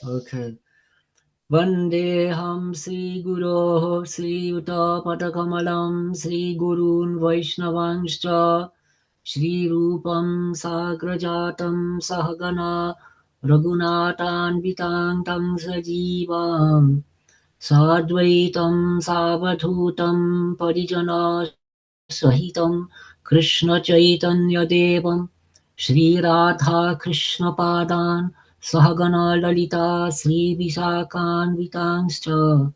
Okay. Vandeham Sri Guroh Sri Yuta Patakamalam Sri Gurun Vaishnavanscha Shri Rupam Sagrajatam Sahagana Raghunatan Vitang Tam Sajivam Sadvaitam Savadhutam Parijana Sahitam Krishna Chaitanya Devam Shri Radha Krishna Padan Sahagana Lalita Sri Visakan Vitangscha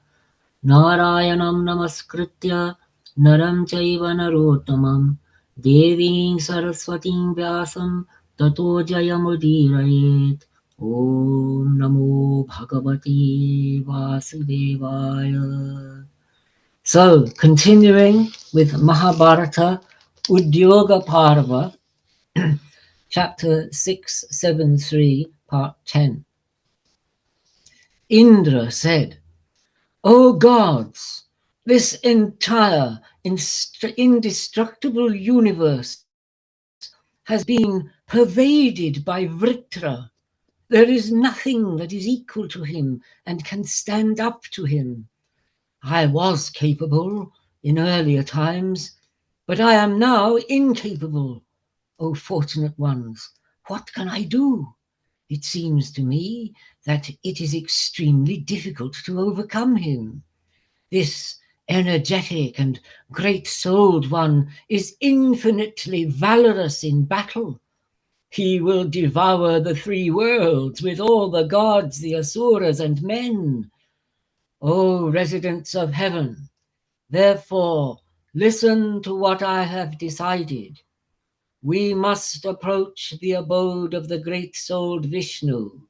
Narayanam Namaskritya Naram Chaiva Narottamam Deving Saraswatim Vyasam Tato Jayamudirayet Om Namo Bhagavate Vasudevaya. So, continuing with Mahabharata Udyoga Parva, chapter 673, part 10. Indra said, O gods, this entire indestructible universe has been pervaded by Vritra. There is nothing that is equal to him and can stand up to him. I was capable in earlier times, but I am now incapable. O fortunate ones, what can I do? It seems to me that it is extremely difficult to overcome him. This energetic and great-souled one is infinitely valorous in battle. He will devour the three worlds with all the gods, the asuras, and men. O residents of heaven, therefore listen to what I have decided. We must approach the abode of the great-souled Vishnu.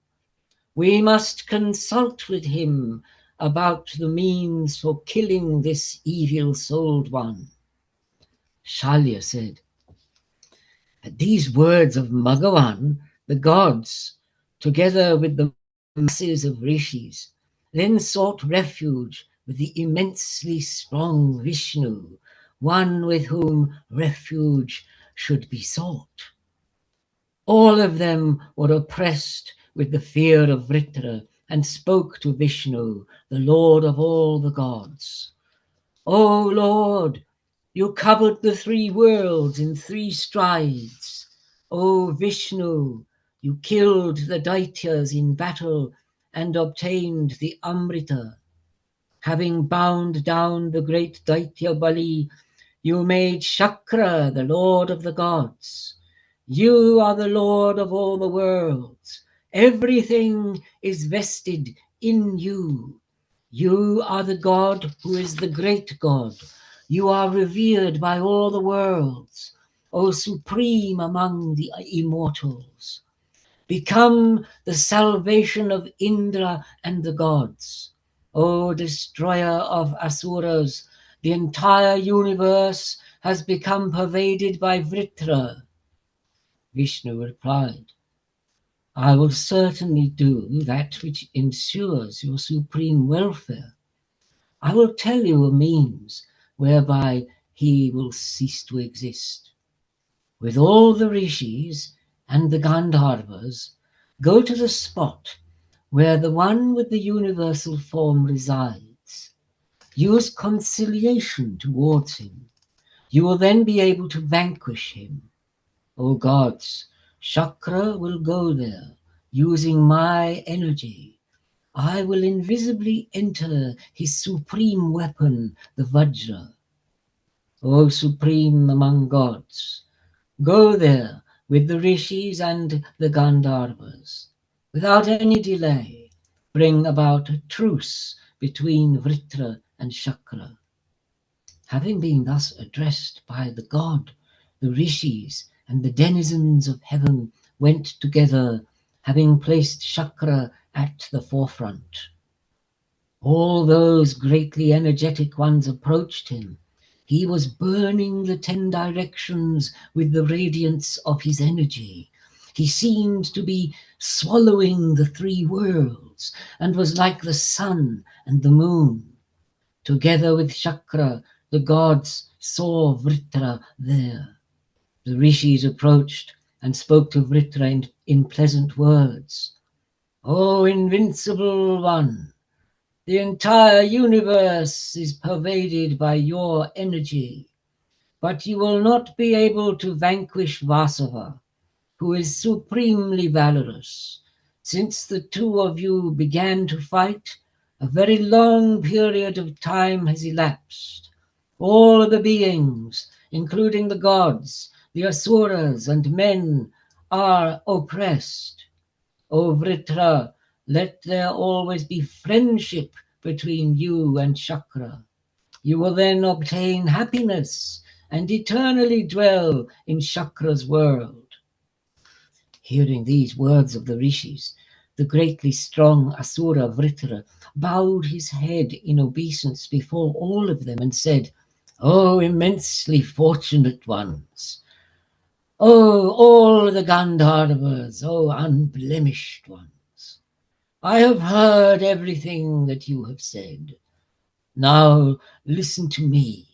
We must consult with him about the means for killing this evil-souled one. Shalya said, at these words of Bhagavan, the gods, together with the masses of rishis, then sought refuge with the immensely strong Vishnu, one with whom refuge should be sought. All of them were oppressed with the fear of Vritra and spoke to Vishnu, the Lord of all the gods. O Lord, you covered the three worlds in 3 strides. O Vishnu, you killed the Daityas in battle and obtained the Amrita. Having bound down the great Daitya Bali, you made Shakra the Lord of the gods. You are the Lord of all the worlds. Everything is vested in you. You are the God who is the great God. You are revered by all the worlds, O supreme among the immortals. Become the salvation of Indra and the gods. O destroyer of asuras, the entire universe has become pervaded by Vritra. Vishnu replied, I will certainly do that which ensures your supreme welfare. I will tell you a means whereby he will cease to exist. With all the rishis and the Gandharvas, go to the spot where the one with the universal form resides. Use conciliation towards him. You will then be able to vanquish him. O gods, Shakra will go there using my energy. I will invisibly enter his supreme weapon, the Vajra. O supreme among gods, go there with the rishis and the Gandharvas. Without any delay, bring about a truce between Vritra and Shakra. Having been thus addressed by the god, the rishis and the denizens of heaven went together, having placed Shakra at the forefront. All those greatly energetic ones approached him. He was burning the 10 directions with the radiance of his energy. He seemed to be swallowing the 3 worlds and was like the sun and the moon. Together with Shakra, the gods saw Vritra there. The rishis approached and spoke to Vritra in pleasant words. O invincible one, the entire universe is pervaded by your energy, but you will not be able to vanquish Vasava, who is supremely valorous. Since the two of you began to fight, a very long period of time has elapsed. All the beings, including the gods, the asuras, and men, are oppressed. O Vritra, let there always be friendship between you and Shakra. You will then obtain happiness and eternally dwell in Shakra's world. Hearing these words of the rishis, the greatly strong Asura Vritra bowed his head in obeisance before all of them and said, O immensely fortunate ones! O all the Gandharvas! O unblemished ones! I have heard everything that you have said. Now listen to me.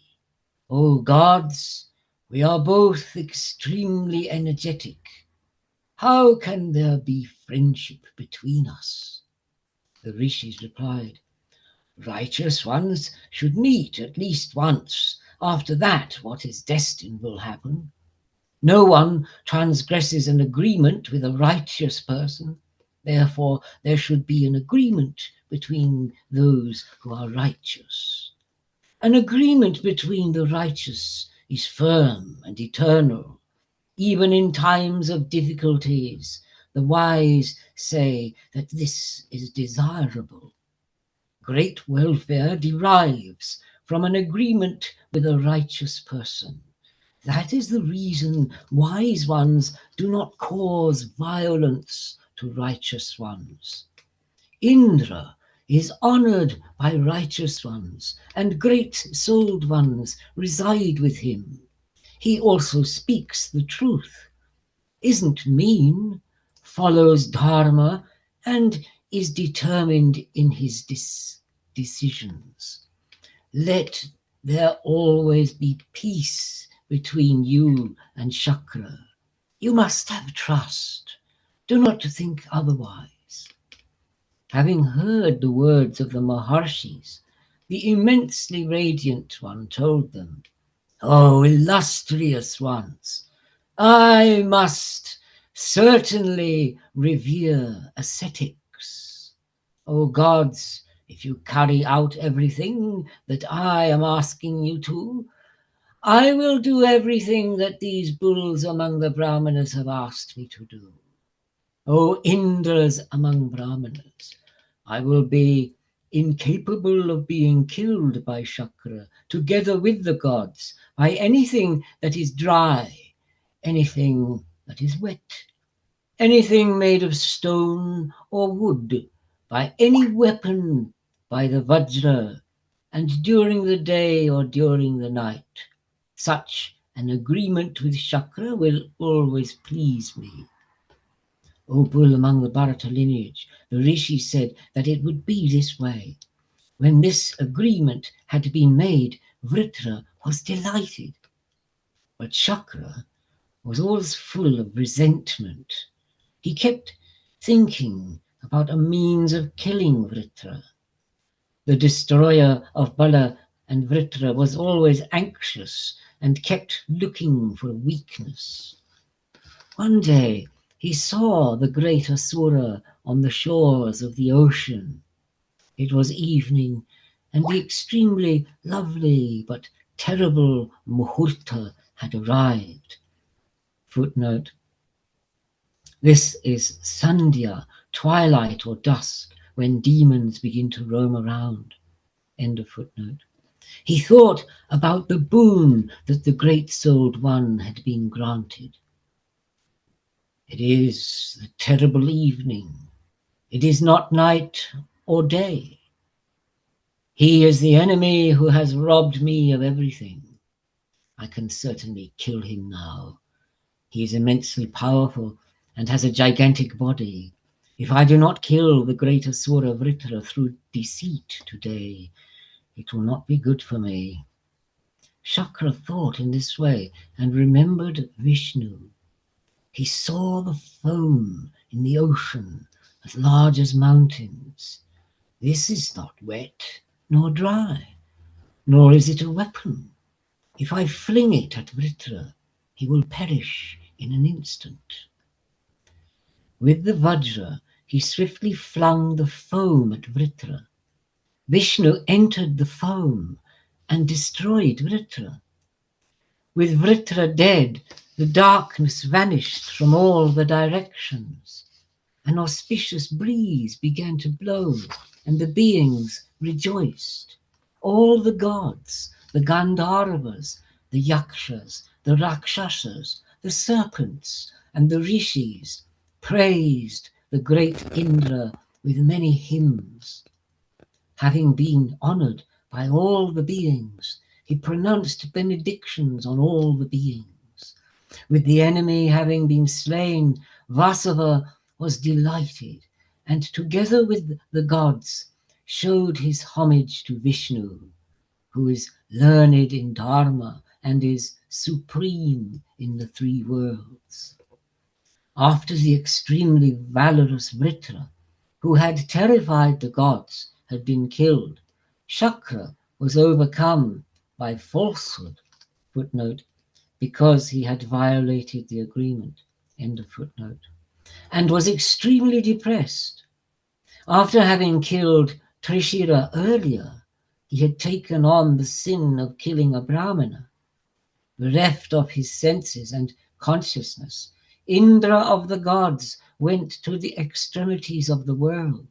O gods, we are both extremely energetic. How can there be friendship between us? The rishis replied, righteous ones should meet at least once. After that, what is destined will happen. No one transgresses an agreement with a righteous person. Therefore, there should be an agreement between those who are righteous. An agreement between the righteous is firm and eternal. Even in times of difficulties, the wise say that this is desirable. Great welfare derives from an agreement with a righteous person. That is the reason wise ones do not cause violence to righteous ones. Indra is honored by righteous ones, and great-souled ones reside with him. He also speaks the truth, isn't mean, follows dharma, and is determined in his decisions. Let there always be peace between you and Shakra. You must have trust. Do not think otherwise. Having heard the words of the Maharshis, the immensely radiant one told them, O illustrious ones, I must certainly revere ascetics. O gods, if you carry out everything that I am asking you to, I will do everything that these bulls among the Brahmanas have asked me to do. O Indras among Brahmanas, I will be incapable of being killed by Shakra, together with the gods, by anything that is dry, anything that is wet, anything made of stone or wood, by any weapon, by the Vajra, and during the day or during the night. Such an agreement with Shakra will always please me. O bull among the Bharata lineage, the rishi said that it would be this way. When this agreement had been made, Vritra was delighted. But Shakra was always full of resentment. He kept thinking about a means of killing Vritra. The destroyer of Bala and Vritra was always anxious and kept looking for weakness. One day he saw the great Asura on the shores of the ocean. It was evening, and the extremely lovely but terrible Muhurta had arrived. Footnote: this is Sandhya, twilight or dusk, when demons begin to roam around. End of footnote. He thought about the boon that the great-souled one had been granted. It is the terrible evening. It is not night or day. He is the enemy who has robbed me of everything. I can certainly kill him now. He is immensely powerful and has a gigantic body. If I do not kill the great Asura Vritra through deceit today, it will not be good for me. Shakra thought in this way and remembered Vishnu. He saw the foam in the ocean as large as mountains. This is not wet nor dry, nor is it a weapon. If I fling it at Vritra, he will perish in an instant. With the Vajra, he swiftly flung the foam at Vritra. Vishnu entered the foam and destroyed Vritra. With Vritra dead, the darkness vanished from all the directions. An auspicious breeze began to blow, and the beings rejoiced. All the gods, the Gandharvas, the Yakshas, the Rakshasas, the serpents, and the Rishis praised the great Indra with many hymns. Having been honored by all the beings, he pronounced benedictions on all the beings. With the enemy having been slain, Vasava was delighted, and together with the gods showed his homage to Vishnu, who is learned in Dharma and is supreme in the three worlds. After the extremely valorous Vritra, who had terrified the gods, had been killed, Shakra was overcome by falsehood, footnote, because he had violated the agreement, end of footnote, and was extremely depressed. After having killed Trishira earlier, he had taken on the sin of killing a Brahmana. Bereft of his senses and consciousness, Indra of the gods went to the extremities of the world.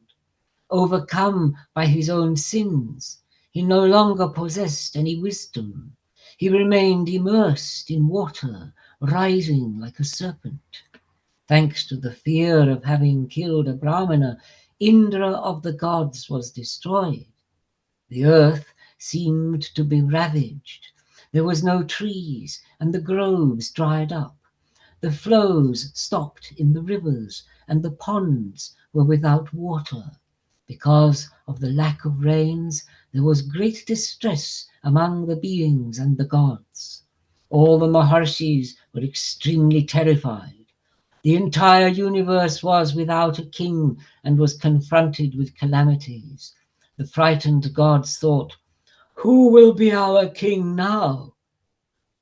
Overcome by his own sins, he no longer possessed any wisdom. He remained immersed in water, writhing like a serpent. Thanks to the fear of having killed a Brahmana, Indra of the gods was destroyed. The earth seemed to be ravaged. There was no trees, and the groves dried up. The flows stopped in the rivers, and the ponds were without water. Because of the lack of rains, there was great distress among the beings and the gods. All the Maharshis were extremely terrified. The entire universe was without a king and was confronted with calamities. The frightened gods thought, "Who will be our king now?"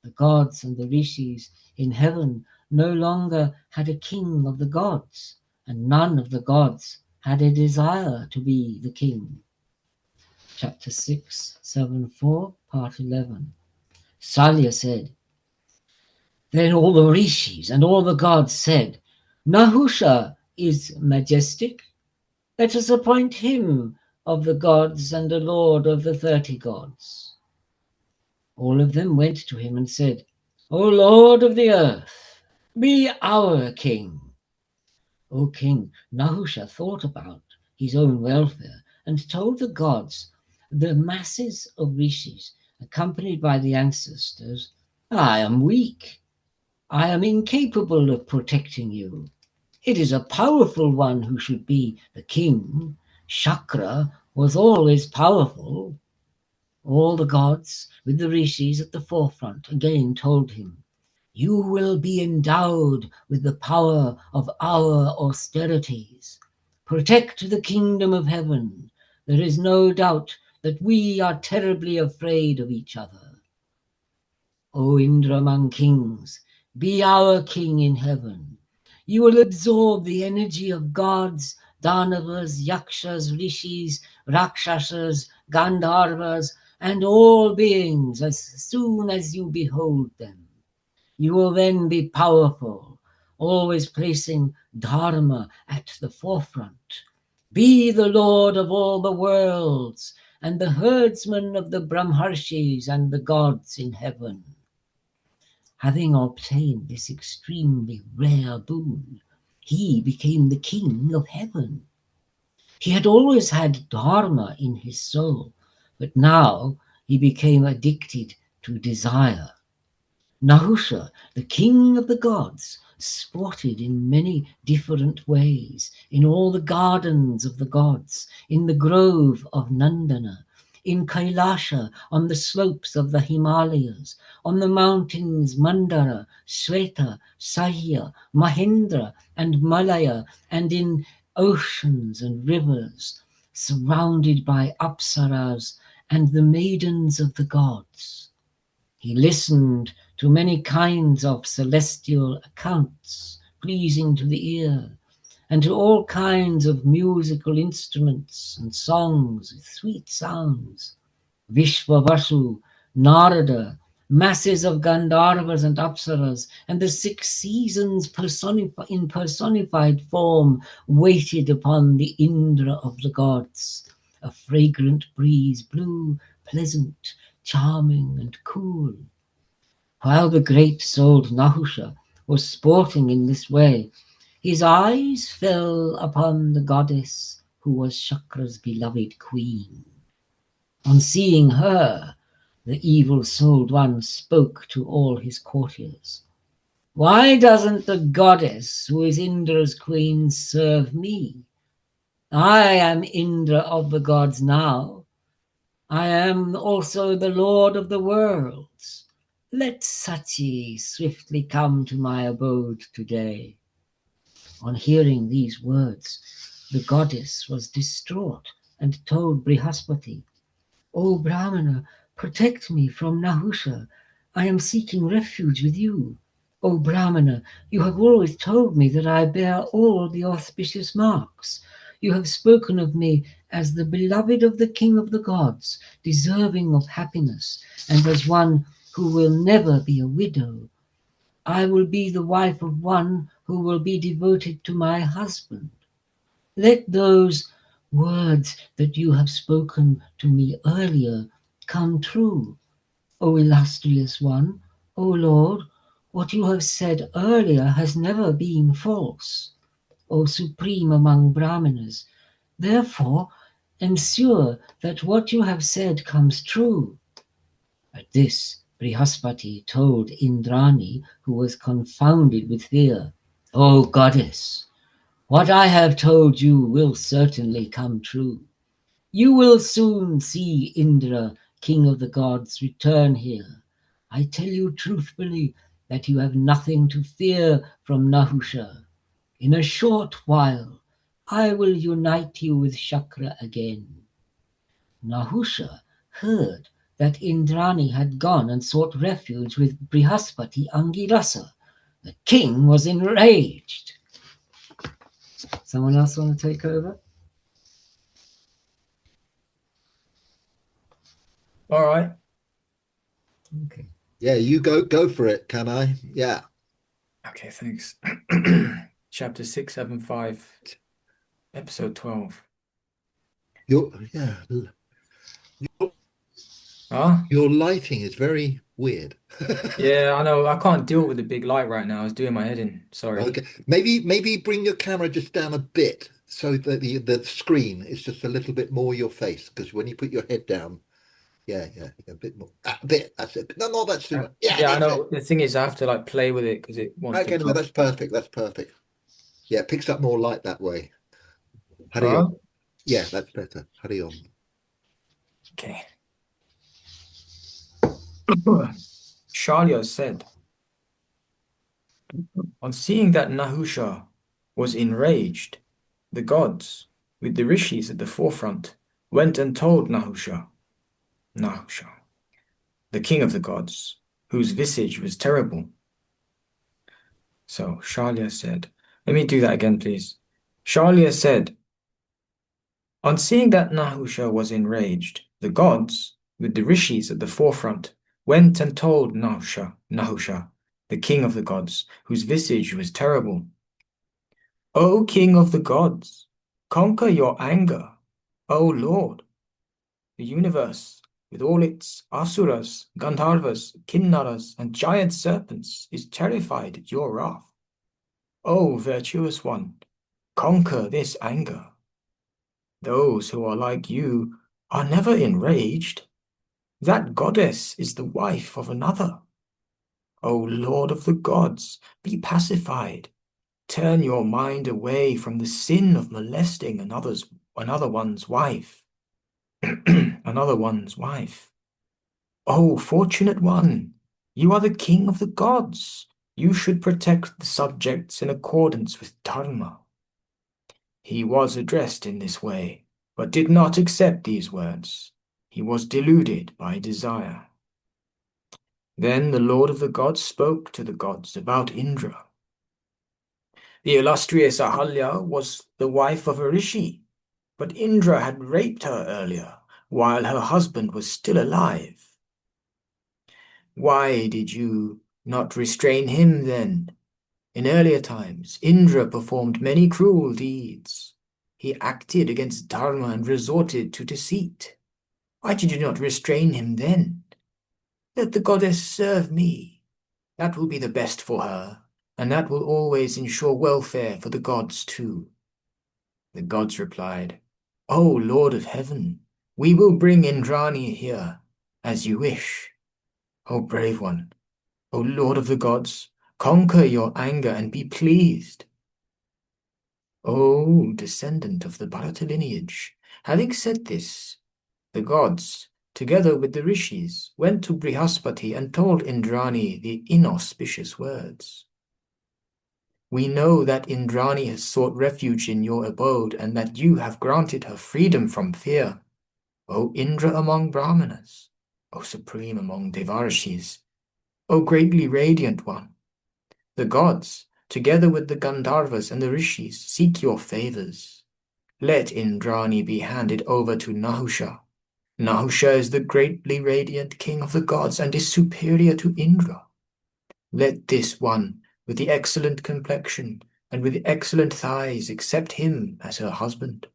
The gods and the rishis in heaven no longer had a king of the gods, and none of the gods had a desire to be the king. Chapter 674, part 11. Salya said, then all the rishis and all the gods said, "Nahusha is majestic. Let us appoint him of the gods and a lord of the 30 gods. All of them went to him and said, "O Lord of the earth, be our king." O king, Nahusha thought about his own welfare and told the gods, the masses of rishis, accompanied by the ancestors, "I am weak. I am incapable of protecting you. It is a powerful one who should be the king. Shakra was always powerful." All the gods, with the rishis at the forefront, again told him, "You will be endowed with the power of our austerities. Protect the kingdom of heaven. There is no doubt that we are terribly afraid of each other. O Indra among kings, be our king in heaven. You will absorb the energy of gods, Danavas, Yakshas, Rishis, Rakshasas, Gandharvas, and all beings as soon as you behold them. You will then be powerful, always placing Dharma at the forefront. Be the Lord of all the worlds and the herdsman of the Brahmarshis and the gods in heaven." Having obtained this extremely rare boon, he became the king of heaven. He had always had Dharma in his soul, but now he became addicted to desire. Nahusha, the king of the gods, sported in many different ways, in all the gardens of the gods, in the grove of Nandana, in Kailasha, on the slopes of the Himalayas, on the mountains Mandara, Sweta, Sahya, Mahendra, and Malaya, and in oceans and rivers, surrounded by apsaras and the maidens of the gods. He listened to many kinds of celestial accounts, pleasing to the ear, and to all kinds of musical instruments and songs with sweet sounds. Vishvavasu, Narada, masses of Gandharvas and Apsaras, and the 6 seasons in personified form waited upon the Indra of the gods. A fragrant breeze blew, pleasant, charming, and cool. While the great-souled Nahusha was sporting in this way, his eyes fell upon the goddess who was Shakra's beloved queen. On seeing her, the evil-souled one spoke to all his courtiers. Why doesn't the goddess who is Indra's queen serve me? I am Indra of the gods now. I am also the lord of the worlds. Let Sati swiftly come to my abode today. On hearing these words, the goddess was distraught and told Brihaspati, O Brahmana, protect me from Nahusha. I am seeking refuge with you. O Brahmana, you have always told me that I bear all the auspicious marks. You have spoken of me as the beloved of the king of the gods, deserving of happiness, and as one who will never be a widow. I will be the wife of one who will be devoted to my husband. Let those words that you have spoken to me earlier come true. O illustrious one, O Lord, what you have said earlier has never been false. O supreme among Brahmanas, therefore ensure that what you have said comes true. At this, Brihaspati told Indrani, who was confounded with fear, O goddess, what I have told you will certainly come true. You will soon see Indra, king of the gods, return here. I tell you truthfully that you have nothing to fear from Nahusha. In a short while, I will unite you with Shakra again. Nahusha heard that Indrani had gone and sought refuge with Brihaspati Angirasa. The king was enraged. Someone else want to take over? All right. Okay. Yeah, you go for it, can I? Yeah. Okay, thanks. Chapter 675, episode 12. Your Huh? your lighting is very weird. Yeah, I know. I can't deal with the big light right now. I was doing my head in. Sorry. Okay. Maybe bring your camera just down a bit so that the screen is just a little bit more your face, because when you put your head down, yeah, a bit more. A bit, that's it. No, not that's too much. Yeah, Yeah, I that's know. it. The thing is, I have to like play with it because it wants to Okay, no, come. that's perfect. That's perfect. Yeah, it picks up more light that way. Hurry on. Huh? Yeah, that's better. Hurry on. Okay. Shalya said, on seeing that Nahusha was enraged, the gods, with the rishis at the forefront, went and told Nahusha, the king of the gods, whose visage was terrible. So Shalya said, let me do that again, please. Shalya said, on seeing that Nahusha was enraged, the gods, with the rishis at the forefront, went and told Nahusha, the king of the gods, whose visage was terrible. O king of the gods, conquer your anger, O Lord. The universe, with all its asuras, gandharvas, kinnaras, and giant serpents, is terrified at your wrath. O virtuous one, conquer this anger. Those who are like you are never enraged. That goddess is the wife of another. O Lord of the gods, be pacified. Turn your mind away from the sin of molesting another one's wife. Another one's wife. O fortunate one, you are the king of the gods. You should protect the subjects in accordance with dharma. He was addressed in this way, but did not accept these words. He was deluded by desire. Then the Lord of the gods spoke to the gods about Indra. The illustrious Ahalya was the wife of a rishi, but Indra had raped her earlier, while her husband was still alive. Why did you not restrain him then? In earlier times, Indra performed many cruel deeds. He acted against Dharma and resorted to deceit. Why did you not restrain him then? Let the goddess serve me. That will be the best for her, and that will always ensure welfare for the gods too. The gods replied, O Lord of Heaven, we will bring Indrani here, as you wish. O brave one, O Lord of the gods, conquer your anger and be pleased. O descendant of the Bharata lineage, having said this, the gods, together with the rishis, went to Brihaspati and told Indrani the inauspicious words. We know that Indrani has sought refuge in your abode and that you have granted her freedom from fear. O Indra among Brahmanas, O supreme among Devarshis, O greatly radiant one, the gods, together with the Gandharvas and the rishis, seek your favors. Let Indrani be handed over to Nahusha. Nahusha is the greatly radiant king of the gods and is superior to Indra. Let this one, with the excellent complexion and with the excellent thighs, accept him as her husband.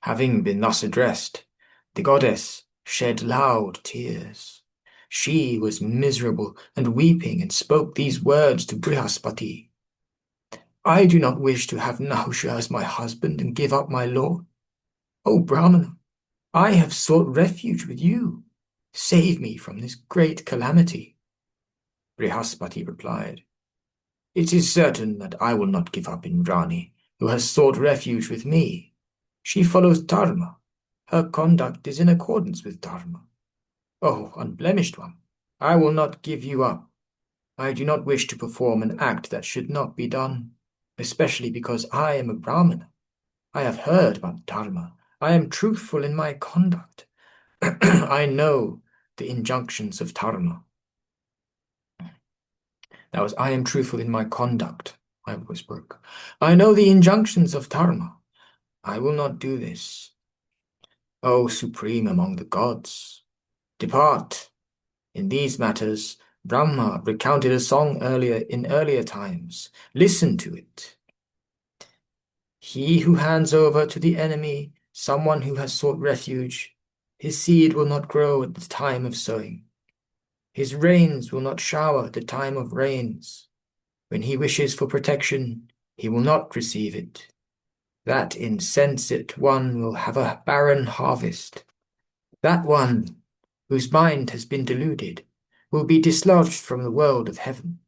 Having been thus addressed, the goddess shed loud tears. She was miserable and weeping and spoke these words to Brihaspati. I do not wish to have Nahusha as my husband and give up my lord. O Brahmana, I have sought refuge with you. Save me from this great calamity. Brihaspati replied, It is certain that I will not give up Indrani, who has sought refuge with me. She follows Dharma. Her conduct is in accordance with Dharma. O unblemished one, I will not give you up. I do not wish to perform an act that should not be done, especially because I am a Brahmana. I have heard about Dharma. I am truthful in my conduct. I know the injunctions of Dharma. That was, I am truthful in my conduct. I was broke. I know the injunctions of Dharma. I will not do this. O supreme among the gods, depart. In these matters, Brahma recounted a song in earlier times. Listen to it. He who hands over to the enemy someone who has sought refuge, his seed will not grow at the time of sowing. His rains will not shower at the time of rains. When he wishes for protection, he will not receive it. That insensate one will have a barren harvest. That one, whose mind has been deluded, will be dislodged from the world of heaven.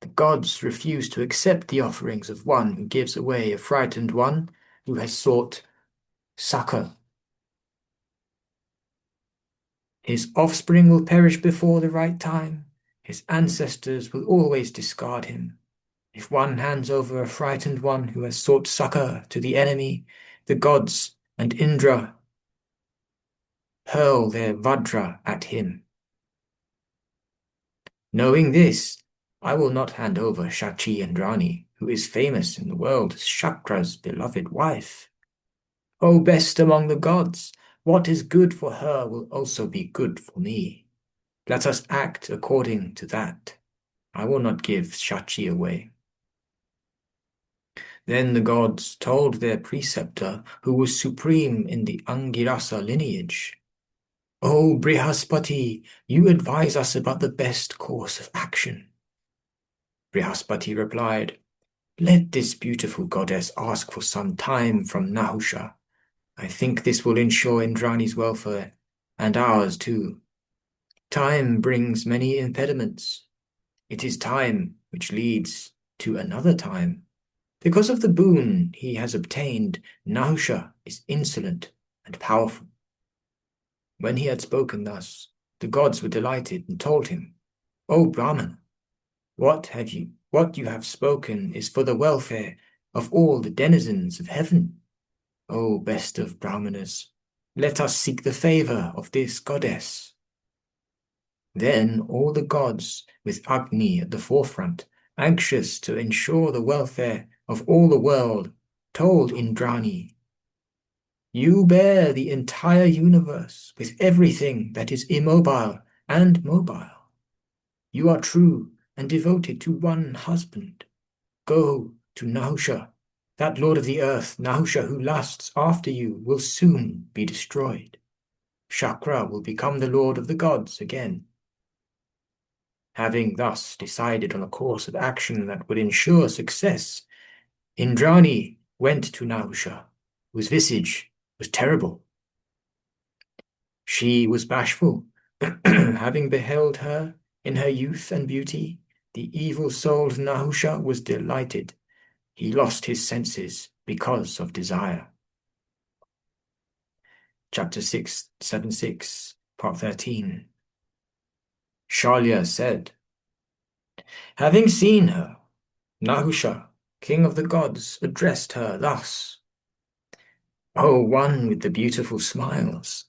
The gods refuse to accept the offerings of one who gives away a frightened one who has sought succor. His offspring will perish before the right time. His ancestors will always discard him. If one hands over a frightened one who has sought succor to the enemy, the gods and Indra hurl their Vajra at him. Knowing this, I will not hand over Shachi and Rani, who is famous in the world as Shakra's beloved wife. O best among the gods, what is good for her will also be good for me. Let us act according to that. I will not give Shachi away. Then the gods told their preceptor, who was supreme in the Angirasa lineage, O Brihaspati, you advise us about the best course of action. Brihaspati replied, Let this beautiful goddess ask for some time from Nahusha. I think this will ensure Indrani's welfare, and ours too. Time brings many impediments. It is time which leads to another time. Because of the boon he has obtained, Nahusha is insolent and powerful. When he had spoken thus, the gods were delighted and told him, O Brahman, what have you What you have spoken is for the welfare of all the denizens of heaven. O best of Brahmanas, let us seek the favor of this goddess. Then all the gods, with Agni at the forefront, anxious to ensure the welfare of all the world, told Indrani, "You bear the entire universe with everything that is immobile and mobile. You are true and devoted to one husband. Go to Nahusha. That lord of the earth, Nahusha, who lusts after you, will soon be destroyed. Shakra will become the lord of the gods again." Having thus decided on a course of action that would ensure success, Indrani went to Nahusha, whose visage was terrible. She was bashful. Having beheld her in her youth and beauty, the evil-souled Nahusha was delighted. He lost his senses because of desire. Chapter 676, Part 13. Shalya said, having seen her, Nahusha, king of the gods, addressed her thus: "O one with the beautiful smiles,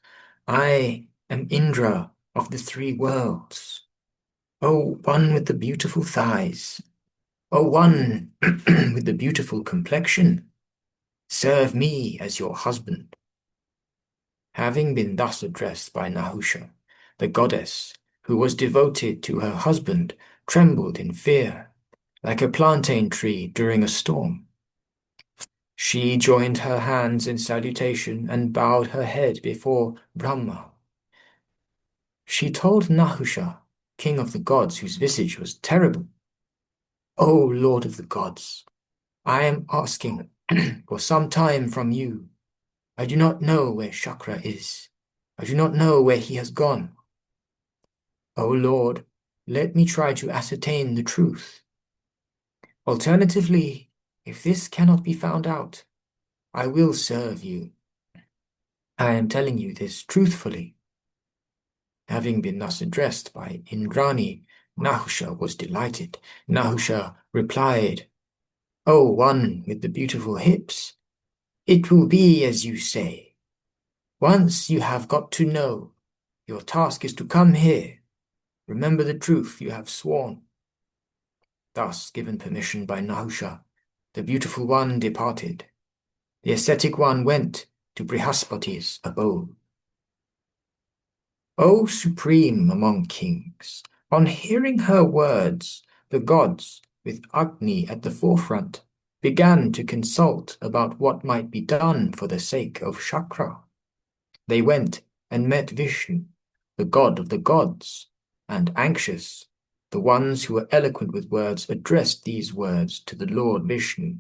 I am Indra of the three worlds. O one with the beautiful thighs, O one with the beautiful complexion, serve me as your husband." Having been thus addressed by Nahusha, the goddess, who was devoted to her husband, trembled in fear, like a plantain tree during a storm. She joined her hands in salutation and bowed her head before Brahma. She told Nahusha, king of the gods, whose visage was terrible, "O lord of the gods, I am asking for some time from you. I do not know where Shakra is. I do not know where he has gone. O Lord, let me try to ascertain the truth. Alternatively, if this cannot be found out, I will serve you. I am telling you this truthfully." Having been thus addressed by Indrani, Nahusha was delighted. Nahusha replied, "O one with the beautiful hips, it will be as you say. Once you have got to know, your task is to come here. Remember the truth you have sworn." Thus given permission by Nahusha, the beautiful one departed. The ascetic one went to Brihaspati's abode. O supreme among kings, on hearing her words, the gods, with Agni at the forefront, began to consult about what might be done for the sake of Shakra. They went and met Vishnu, the god of the gods, and anxious, the ones who were eloquent with words addressed these words to the Lord Vishnu: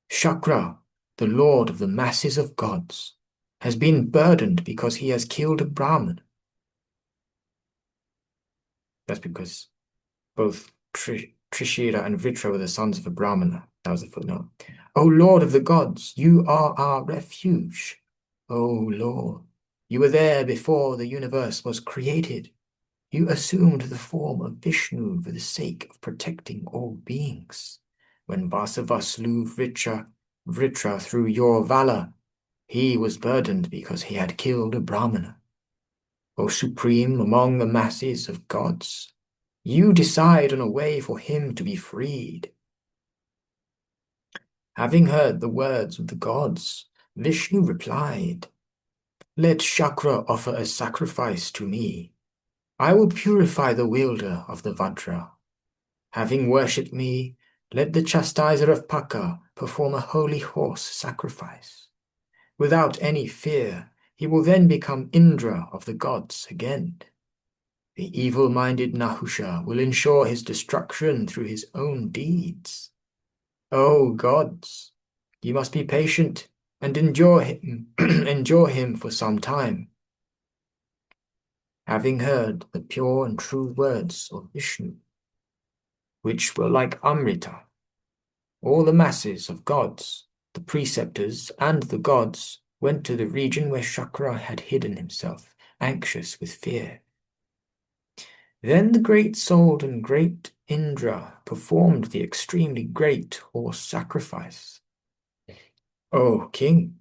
"Shakra, the lord of the masses of gods, has been burdened because he has killed a Brahman." That's because both Trishira and Vritra were the sons of a Brahmana. That was the footnote. "O Lord of the gods, you are our refuge. O Lord, you were there before the universe was created. You assumed the form of Vishnu for the sake of protecting all beings. When Vasava slew Vritra through your valor, he was burdened because he had killed a Brahmana. O supreme among the masses of gods, you decide on a way for him to be freed." Having heard the words of the gods, Vishnu replied, "Let Shakra offer a sacrifice to me. I will purify the wielder of the Vajra. Having worshipped me, let the chastiser of Paka perform a holy horse sacrifice. Without any fear, he will then become Indra of the gods again. The evil-minded Nahusha will ensure his destruction through his own deeds. O gods, you must be patient and endure him for some time." Having heard the pure and true words of Vishnu, which were like Amrita, all the masses of gods, the preceptors, and the gods went to the region where Shakra had hidden himself, anxious with fear. Then the great-souled and great Indra performed the extremely great horse sacrifice. O king,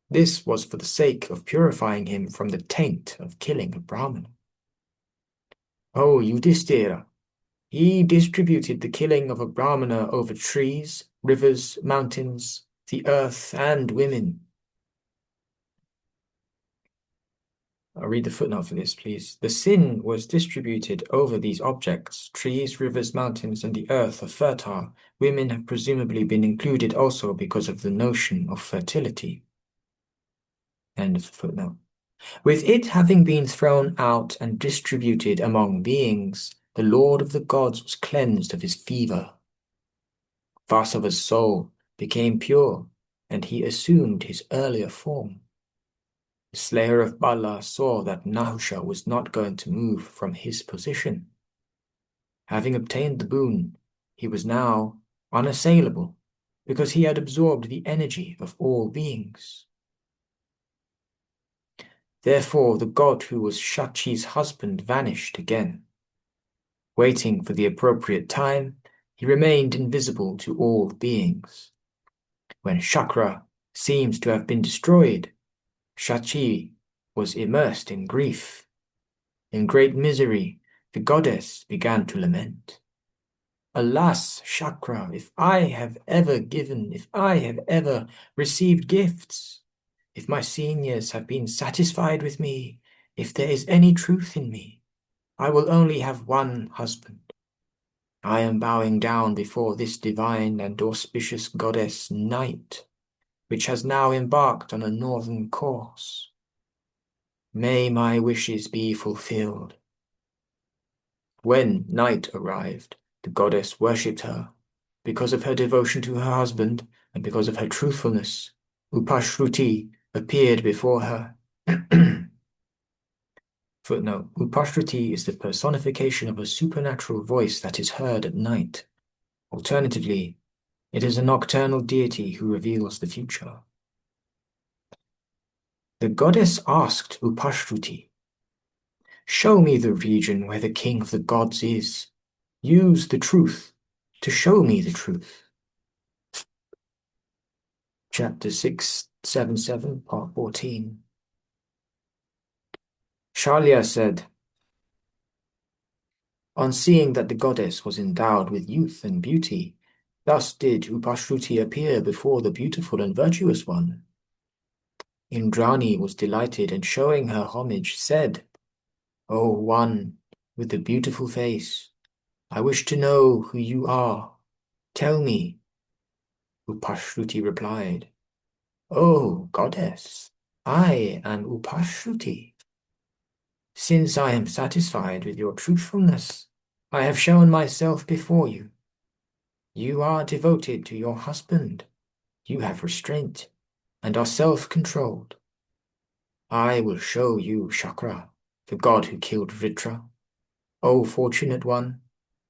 this was for the sake of purifying him from the taint of killing a Brahmana. O Yudhishthira, he distributed the killing of a Brahmana over trees, rivers, mountains, the earth, and women. I'll read the footnote for this, please. The sin was distributed over these objects. Trees, rivers, mountains, and the earth are fertile. Women have presumably been included also because of the notion of fertility. End of the footnote. With it having been thrown out and distributed among beings, the Lord of the gods was cleansed of his fever. Vasava's soul became pure, and he assumed his earlier form. The slayer of Bala saw that Nahusha was not going to move from his position. Having obtained the boon, he was now unassailable, because he had absorbed the energy of all beings. Therefore, the god who was Shachi's husband vanished again. Waiting for the appropriate time, he remained invisible to all beings. When Shakra seems to have been destroyed, Shachi was immersed in grief. In great misery, the goddess began to lament. Alas, Shakra, if I have ever received gifts, if my seniors have been satisfied with me, if there is any truth in me, I will only have one husband. I am bowing down before this divine and auspicious goddess Night, which has now embarked on a northern course. May my wishes be fulfilled. When night arrived, the goddess worshipped her. Because of her devotion to her husband and because of her truthfulness, Upashruti appeared before her. Footnote: Upashruti is the personification of a supernatural voice that is heard at night. Alternatively, it is a nocturnal deity who reveals the future. The goddess asked Upashruti, "Show me the region where the king of the gods is. Use the truth to show me the truth." Chapter 677, Part 14. Shalya said, on seeing that the goddess was endowed with youth and beauty, thus did Upashruti appear before the beautiful and virtuous one. Indrani was delighted and showing her homage said, "O one with the beautiful face, I wish to know who you are. Tell me." Upashruti replied, "O goddess, I am Upashruti. Since I am satisfied with your truthfulness, I have shown myself before you. You are devoted to your husband. You have restraint and are self-controlled. I will show you Shakra, the god who killed Vritra. O fortunate one,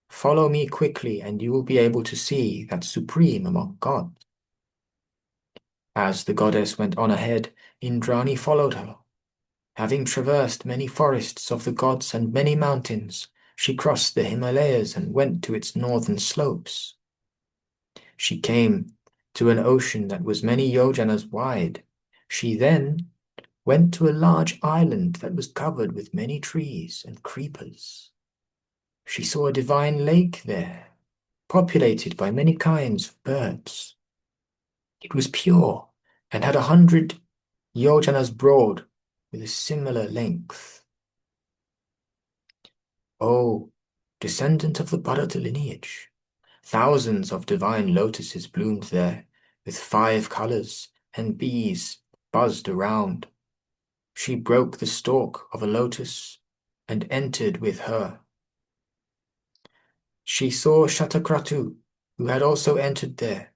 follow me quickly and you will be able to see that supreme among gods." As the goddess went on ahead, Indrani followed her. Having traversed many forests of the gods and many mountains, she crossed the Himalayas and went to its northern slopes. She came to an ocean that was many yojanas wide. She then went to a large island that was covered with many trees and creepers. She saw a divine lake there, populated by many kinds of birds. It was pure and had 100 yojanas broad with a similar length. O descendant of the Bharata lineage, thousands of divine lotuses bloomed there, with 5 colors, and bees buzzed around. She broke the stalk of a lotus and entered with her. She saw Shatakratu, who had also entered there.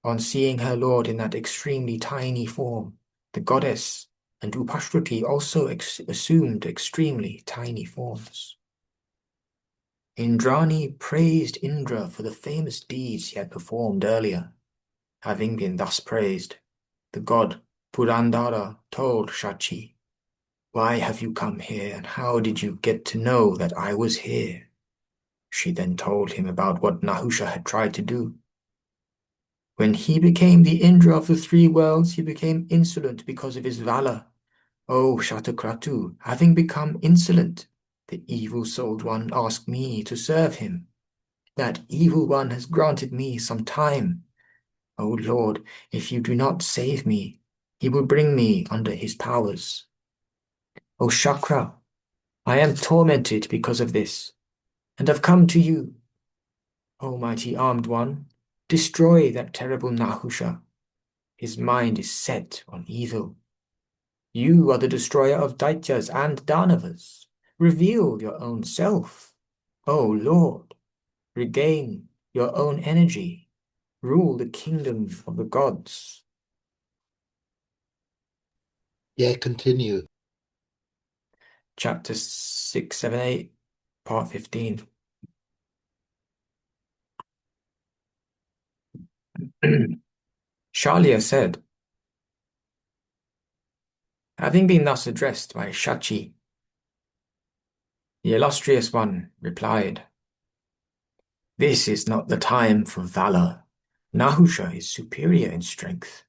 On seeing her lord in that extremely tiny form, the goddess and Upashruti also assumed extremely tiny forms. Indrani praised Indra for the famous deeds he had performed earlier. Having been thus praised, the god Purandara told Shachi, "Why have you come here, and how did you get to know that I was here?" She then told him about what Nahusha had tried to do. When he became the Indra of the three worlds, he became insolent because of his valor. O Shatakratu, having become insolent, the evil-souled one asked me to serve him. That evil one has granted me some time. O Lord, if you do not save me, he will bring me under his powers. O Shakra, I am tormented because of this, and have come to you. O mighty armed one, destroy that terrible Nahusha. His mind is set on evil. You are the destroyer of Daityas and Danavas. Reveal your own self. O Lord, regain your own energy. Rule the kingdom of the gods. Yeah, continue. Chapter 6, 7, 8, Part 15. Shalya said, having been thus addressed by Shachi, the illustrious one replied, this is not the time for valor. Nahusha is superior in strength.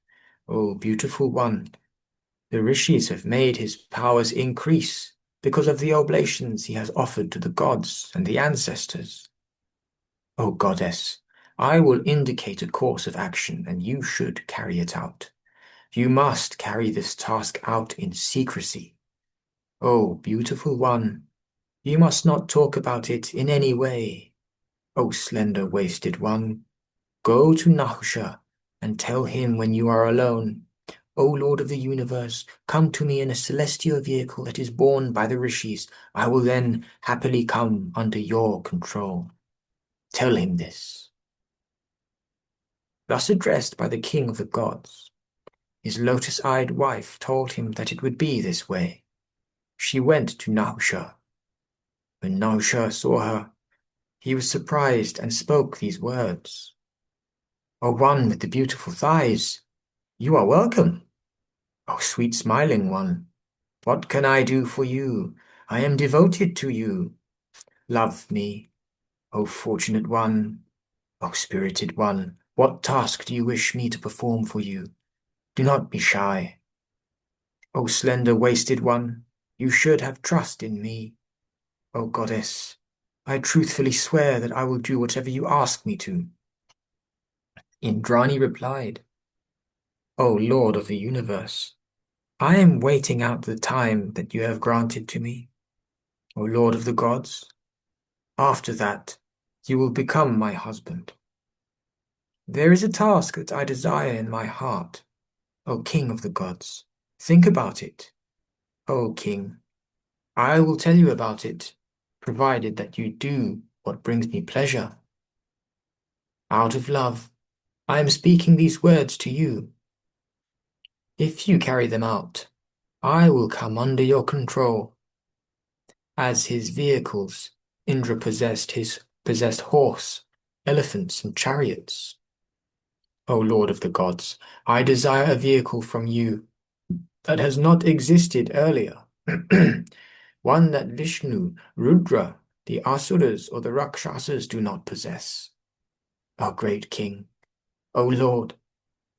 O beautiful one, the rishis have made his powers increase because of the oblations he has offered to the gods and the ancestors. O goddess, I will indicate a course of action and you should carry it out. You must carry this task out in secrecy. O beautiful one, you must not talk about it in any way. O slender wasted one, go to Nahusha and tell him when you are alone, O Lord of the universe, come to me in a celestial vehicle that is borne by the rishis. I will then happily come under your control. Tell him this. Thus addressed by the king of the gods, his lotus-eyed wife told him that it would be this way. She went to Nahusha. When Nahusha saw her, he was surprised and spoke these words. O one with the beautiful thighs, you are welcome. O sweet smiling one, what can I do for you? I am devoted to you. Love me, O fortunate one, O spirited one. What task do you wish me to perform for you? Do not be shy. O slender wasted one, you should have trust in me. O goddess, I truthfully swear that I will do whatever you ask me to. Indrani replied, O Lord of the universe, I am waiting out the time that you have granted to me. O Lord of the gods, after that, you will become my husband. There is a task that I desire in my heart. O King of the gods, think about it. O King, I will tell you about it, provided that you do what brings me pleasure. Out of love, I am speaking these words to you. If you carry them out, I will come under your control. As his vehicles, Indra possessed horse, elephants, and chariots. O Lord of the gods, I desire a vehicle from you that has not existed earlier. One that Vishnu, Rudra, the Asuras, or the Rakshasas do not possess. O great king, O Lord,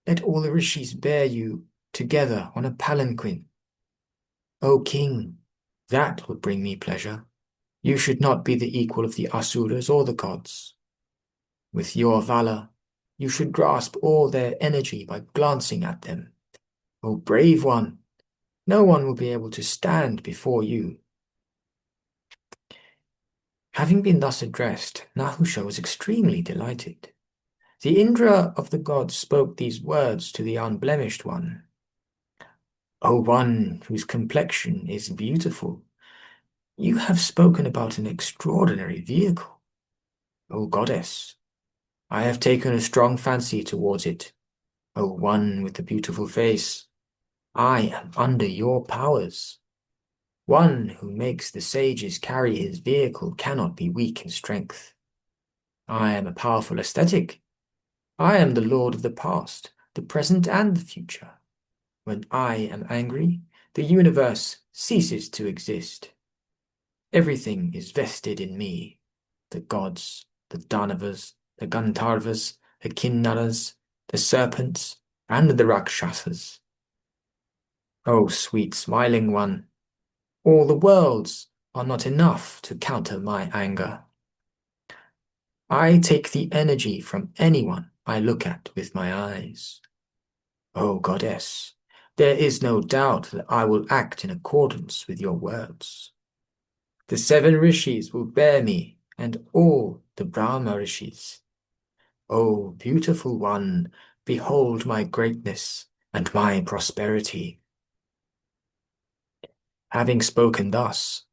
let all the rishis bear you together on a palanquin. O king, that will bring me pleasure. You should not be the equal of the Asuras or the gods. With your valor, you should grasp all their energy by glancing at them. O brave one, no one will be able to stand before you. Having been thus addressed, Nahusha was extremely delighted. The Indra of the gods spoke these words to the unblemished one. O one whose complexion is beautiful, you have spoken about an extraordinary vehicle. O goddess, I have taken a strong fancy towards it. O one with the beautiful face, I am under your powers. One who makes the sages carry his vehicle cannot be weak in strength. I am a powerful ascetic. I am the lord of the past, the present, and the future. When I am angry, the universe ceases to exist. Everything is vested in me. the gods, the Danavas, the Gandharvas, the Kinnaras, the serpents, and the Rakshasas. O sweet smiling one, all the worlds are not enough to counter my anger. I take the energy from anyone I look at with my eyes. O goddess, there is no doubt that I will act in accordance with your words. The 7 rishis will bear me, and all the Brahma rishis. O beautiful one, behold my greatness and my prosperity. Having spoken thus,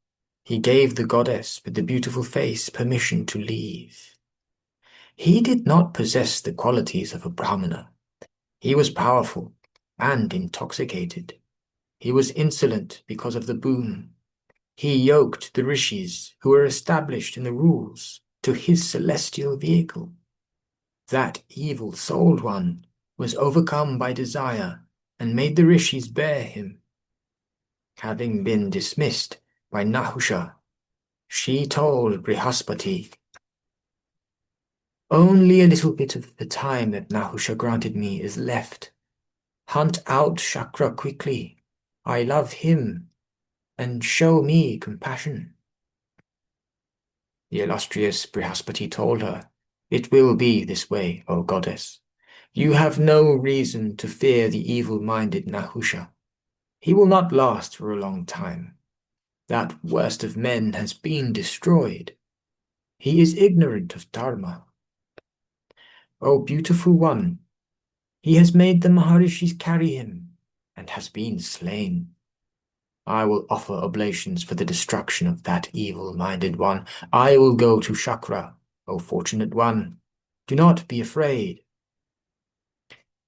he gave the goddess with the beautiful face permission to leave. He did not possess the qualities of a Brahmana. He was powerful and intoxicated. He was insolent because of the boon. He yoked the rishis who were established in the rules to his celestial vehicle. That evil-souled one was overcome by desire and made the rishis bear him. Having been dismissed by Nahusha, she told Brihaspati, "Only a little bit of the time that Nahusha granted me is left. Hunt out Shakra quickly. I love him, and show me compassion." The illustrious Brihaspati told her, "It will be this way, O goddess. You have no reason to fear the evil-minded Nahusha. He will not last for a long time. That worst of men has been destroyed. He is ignorant of Dharma. O beautiful one, he has made the Maharishis carry him, and has been slain. I will offer oblations for the destruction of that evil-minded one. I will go to Shakra, O fortunate one. Do not be afraid."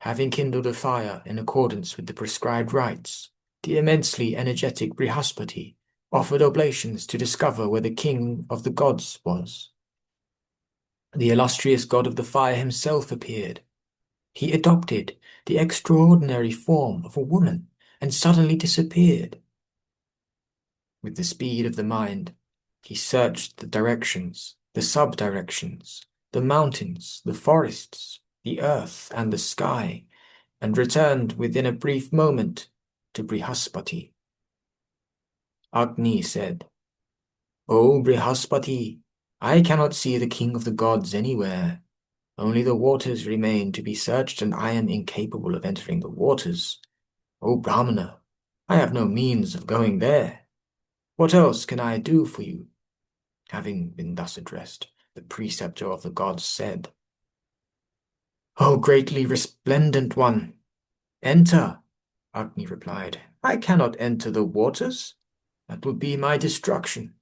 Having kindled a fire in accordance with the prescribed rites, the immensely energetic Brihaspati offered oblations to discover where the king of the gods was. The illustrious god of the fire himself appeared. He adopted the extraordinary form of a woman and suddenly disappeared. With the speed of the mind, he searched the directions, the sub-directions, the mountains, the forests, the earth, and the sky, and returned within a brief moment to Brihaspati. Agni said, "O Brihaspati, I cannot see the king of the gods anywhere. Only the waters remain to be searched, and I am incapable of entering the waters. O Brahmana, I have no means of going there. What else can I do for you?" Having been thus addressed, the preceptor of the gods said, "O greatly resplendent one, enter." Agni replied, "I cannot enter the waters. That will be my destruction.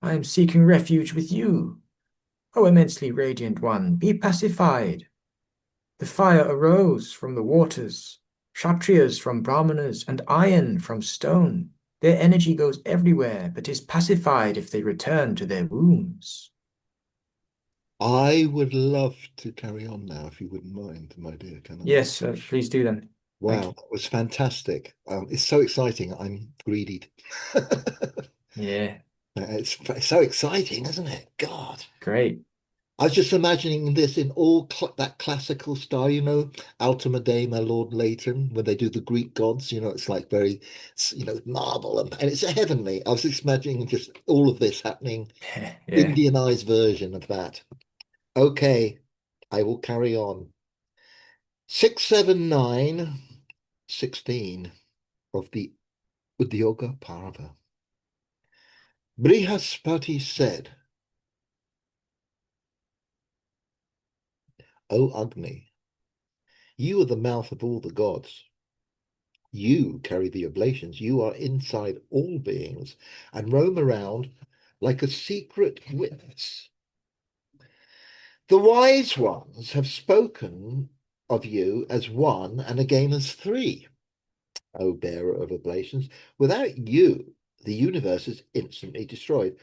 I am seeking refuge with you. O immensely radiant one, be pacified. The fire arose from the waters, Kshatriyas from Brahmanas, and iron from stone. Their energy goes everywhere, but is pacified if they return to their wombs." I would love to carry on now, if you wouldn't mind, my dear. Can I? Yes, please do then. Thank Wow, that was fantastic. It's so exciting. I'm greedy. Yeah, It's so exciting, isn't it? God. great. I was just imagining this in all cl that classical style, Ultima Dei, my Lord Leighton, when they do the Greek gods, it's like very, marble and it's a heavenly. I was just imagining just all of this happening, Yeah. Indianized version of that. Okay, I will carry on. 6, 7, 9, 16 of the Udyoga Parva. Brihaspati said, "O Agni, you are the mouth of all the gods. You carry the oblations. You are inside all beings and roam around like a secret witness. The wise ones have spoken of you as one and again as three, O bearer of oblations. Without you, the universe is instantly destroyed.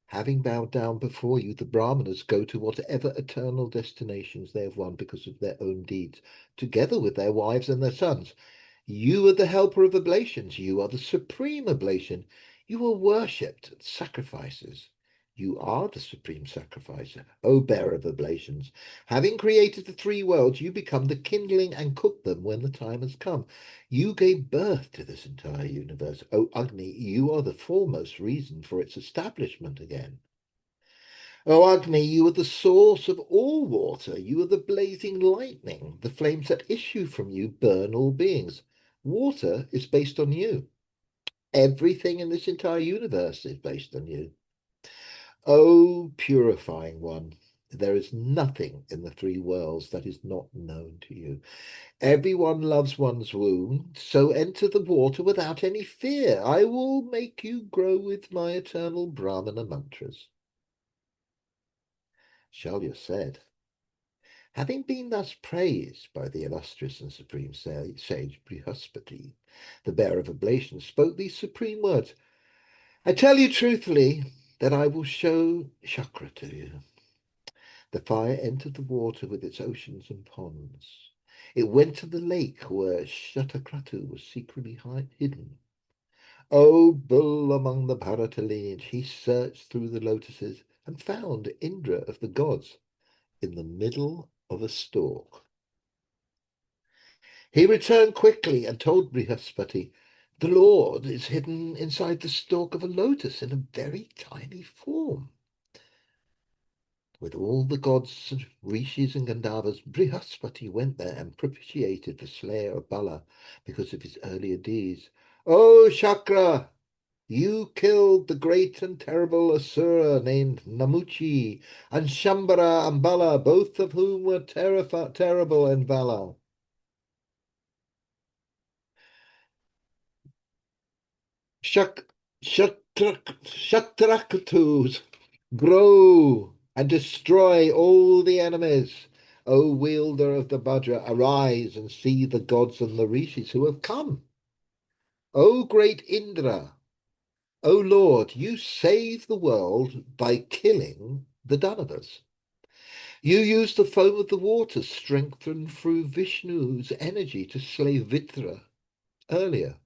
Having bowed down before you, the Brahmanas go to whatever eternal destinations they have won because of their own deeds, together with their wives and their sons. You are the helper of oblations. You are the supreme oblation. You are worshipped at sacrifices. You are the supreme sacrificer, O bearer of oblations. Having created the three worlds, you become the kindling and cook them when the time has come. You gave birth to this entire universe. O Agni, you are the foremost reason for its establishment again. O Agni, you are the source of all water. You are the blazing lightning. The flames that issue from you burn all beings. Water is based on you. Everything in this entire universe is based on you. O purifying one, there is nothing in the three worlds that is not known to you. Everyone loves one's womb, so enter the water without any fear. I will make you grow with my eternal Brahmana mantras. Shalya said, having been thus praised by the illustrious and supreme sage Brihaspati, the bearer of oblations spoke these supreme words. I tell you truthfully that I will show Chakra to you. The fire entered the water with its oceans and ponds. It went to the lake where Shatakratu was secretly hidden. O bull among the Bharata lineage, he searched through the lotuses and found Indra of the gods in the middle of a stalk. He returned quickly and told Brihaspati, the Lord is hidden inside the stalk of a lotus in a very tiny form. With all the gods, rishis and Gandharvas, Brihaspati went there and propitiated the slayer of Bala because of his earlier deeds. O Shakra, you killed the great and terrible Asura named Namuchi, and Shambhara and Bala, both of whom were terrible in valor. Shatrakutus, grow and destroy all the enemies. O wielder of the Vajra, arise and see the gods and the rishis who have come. O great Indra, O Lord, you save the world by killing the Danavas. You used the foam of the water strengthened through Vishnu's energy to slay Vitra earlier.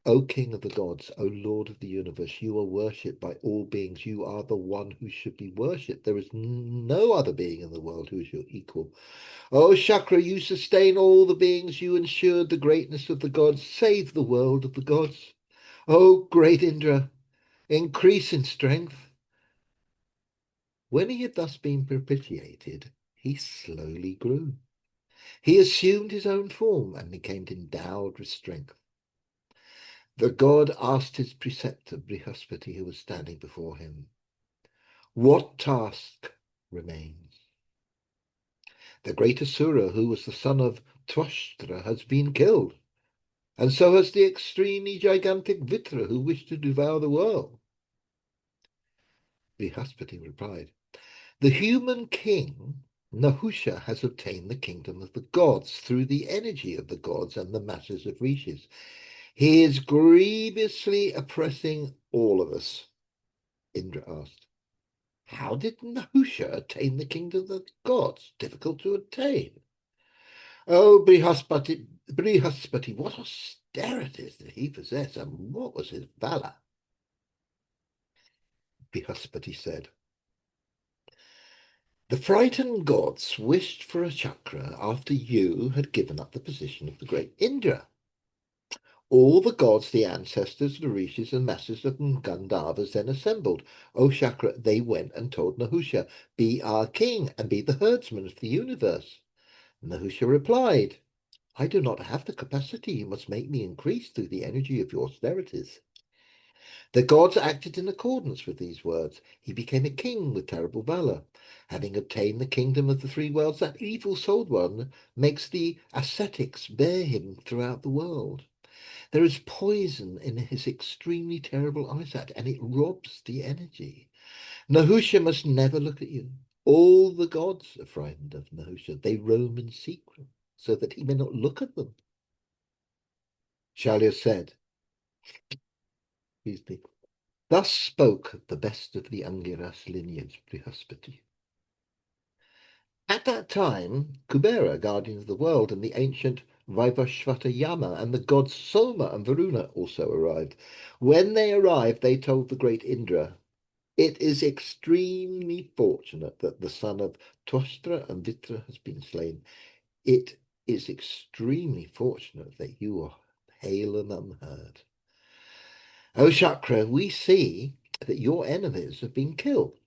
O King of the gods, O Lord of the universe, you are worshipped by all beings. You are the one who should be worshipped. There is no other being in the world who is your equal. O Shakra, you sustain all the beings. You ensured the greatness of the gods. Save the world of the gods. O great Indra, increase in strength. When he had thus been propitiated, he slowly grew. He assumed his own form and became endowed with strength. The god asked his preceptor, Brihaspati, who was standing before him, what task remains? The great Asura, who was the son of Twashtra, has been killed, and so has the extremely gigantic Vitra, who wished to devour the world. Brihaspati replied, the human king, Nahusha, has obtained the kingdom of the gods through the energy of the gods and the masses of rishis. He is grievously oppressing all of us. Indra asked, how did Nahusha attain the kingdom of the gods? Difficult to attain. Oh, Brihaspati, what austerities did he possess, and what was his valor? Brihaspati said, the frightened gods wished for a chakra after you had given up the position of the great Indra. All the gods, the ancestors, the rishis, and masters of Gandharvas then assembled. O Chakra, they went and told Nahusha, be our king and be the herdsman of the universe. Nahusha replied, I do not have the capacity. You must make me increase through the energy of your austerities. The gods acted in accordance with these words. He became a king with terrible valor. Having obtained the kingdom of the three worlds, that evil-souled one makes the ascetics bear him throughout the world. There is poison in his extremely terrible eyesight, and it robs the energy. Nahusha must never look at you. All the gods are frightened of Nahusha. They roam in secret, so that he may not look at them. Shalya said, these people. Thus spoke the best of the Angiras lineage, Brihaspati. At that time, Kubera, guardian of the world, and the ancient Vaivashvata Yama and the gods Soma and Varuna also arrived. When they arrived, they told the great Indra, It is extremely fortunate that the son of Twastra and Vitra has been slain. It is extremely fortunate that you are hale and unhurt. O Shakra, we see that your enemies have been killed.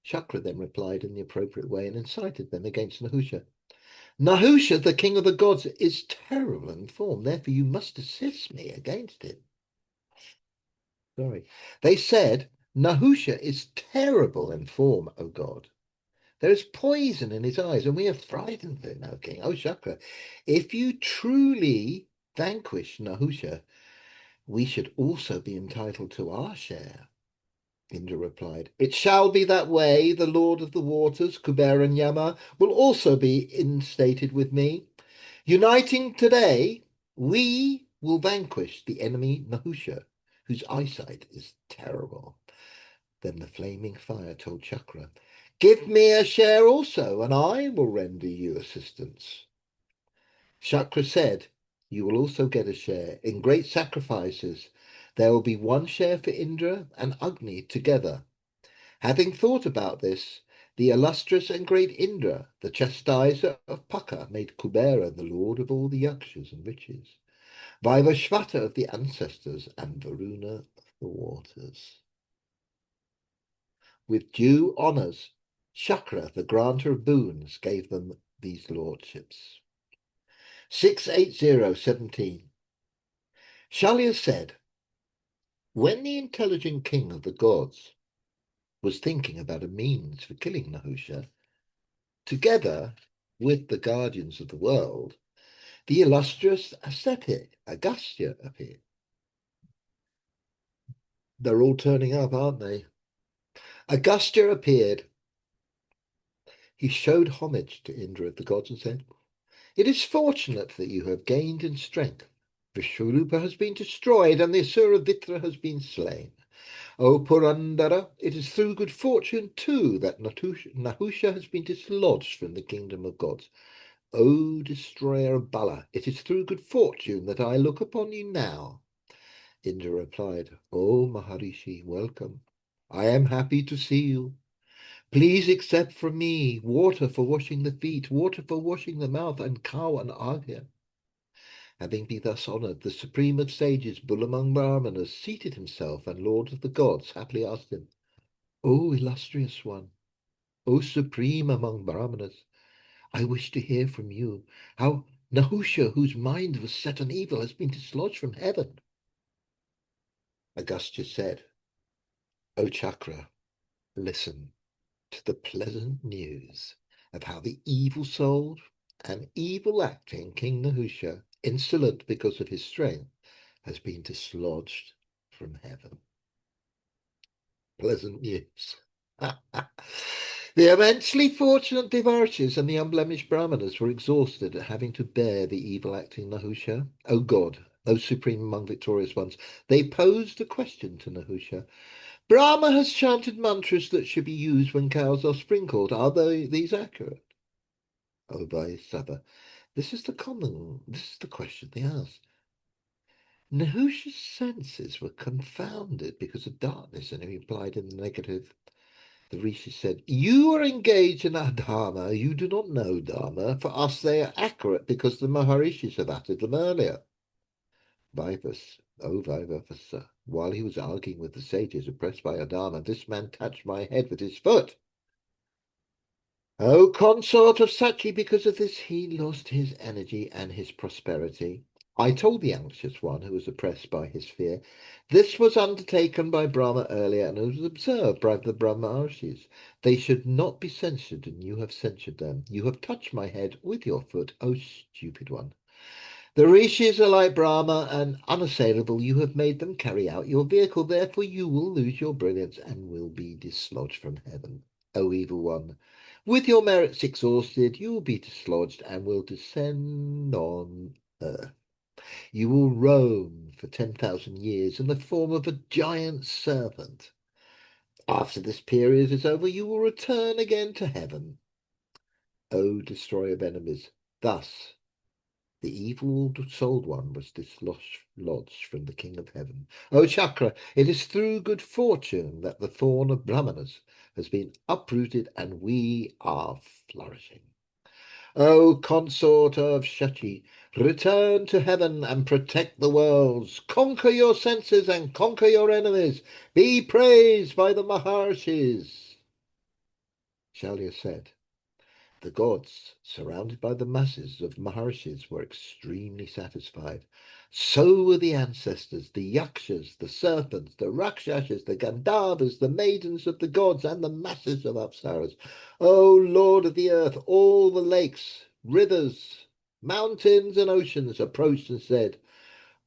Shakra then replied in the appropriate way and incited them against Nahusha. Nahusha, the king of the gods, is terrible in form, therefore you must assist me against him. Sorry. They said, Nahusha is terrible in form, O God. There is poison in his eyes, and we are frightened of him, O king. O Shakra, if you truly vanquish Nahusha, we should also be entitled to our share. Indra replied, It shall be that way. The Lord of the Waters, Kuber and Yama, will also be instated with me. Uniting today, we will vanquish the enemy Nahusha, whose eyesight is terrible. Then the flaming fire told Chakra, Give me a share also, and I will render you assistance. Chakra said, You will also get a share. In great sacrifices, there will be one share for Indra and Agni together. Having thought about this, the illustrious and great Indra, the chastiser of Paka, made Kubera the lord of all the yakshas and riches, Vaivashvata of the ancestors, and Varuna of the waters. With due honours, Shakra, the granter of boons, gave them these lordships. 68017. Shalya said, When the intelligent king of the gods was thinking about a means for killing Nahusha, together with the guardians of the world, the illustrious ascetic Agastya appeared. They're all turning up, aren't they? Agastya appeared. He showed homage to Indra of the gods and said, It is fortunate that you have gained in strength. Vishwarupa has been destroyed and the Asura Vitra has been slain. O Purandara, it is through good fortune too that Nahusha has been dislodged from the kingdom of gods. O destroyer of Bala, it is through good fortune that I look upon you now. Indra replied, O Maharishi, welcome. I am happy to see you. Please accept from me water for washing the feet, water for washing the mouth, and cow and arghya. Having been thus honoured, the supreme of sages, Bull among Brahmanas, seated himself, and Lord of the gods happily asked him, O illustrious one, O supreme among Brahmanas, I wish to hear from you how Nahusha, whose mind was set on evil, has been dislodged from heaven. Agastya said, O Chakra, listen to the pleasant news of how the evil souled and evil acting King Nahusha, insolent because of his strength, has been dislodged from heaven. Pleasant news. The immensely fortunate Devarshis and the unblemished Brahmanas were exhausted at having to bear the evil-acting Nahusha. O God, O supreme among victorious ones, they posed a question to Nahusha. Brahma has chanted mantras that should be used when cows are sprinkled. Are these accurate? O Vaisava, this is the question they asked. Nahusha's senses were confounded because of darkness, and he replied in the negative. The rishi said, You are engaged in our dharma. You do not know dharma. For us they are accurate because the Maharishis have uttered them earlier. Vaivasa, while he was arguing with the sages oppressed by Adama, this man touched my head with his foot. O consort of Sachi, because of this he lost his energy and his prosperity. I told the anxious one who was oppressed by his fear, this was undertaken by Brahma earlier and was observed by the Brahmarshis. They should not be censured, and you have censured them. You have touched my head with your foot, O stupid one. The rishis are like Brahma and unassailable. You have made them carry out your vehicle. Therefore you will lose your brilliance and will be dislodged from heaven. O evil one, with your merits exhausted, you will be dislodged and will descend on earth. You will roam for 10,000 years in the form of a giant serpent. After this period is over, you will return again to heaven. O destroyer of enemies, thus The evil-souled one was dislodged from the King of Heaven. O Chakra, it is through good fortune that the thorn of Brahmanas has been uprooted and we are flourishing. O consort of Shachi, return to heaven and protect the worlds. Conquer your senses and conquer your enemies. Be praised by the Maharshis. Shalya said, the gods, surrounded by the masses of Maharshis, were extremely satisfied. So were the ancestors, the Yakshas, the serpents, the Rakshasas, the Gandharvas, the maidens of the gods, and the masses of Apsaras. O Lord of the earth, all the lakes, rivers, mountains, and oceans approached and said,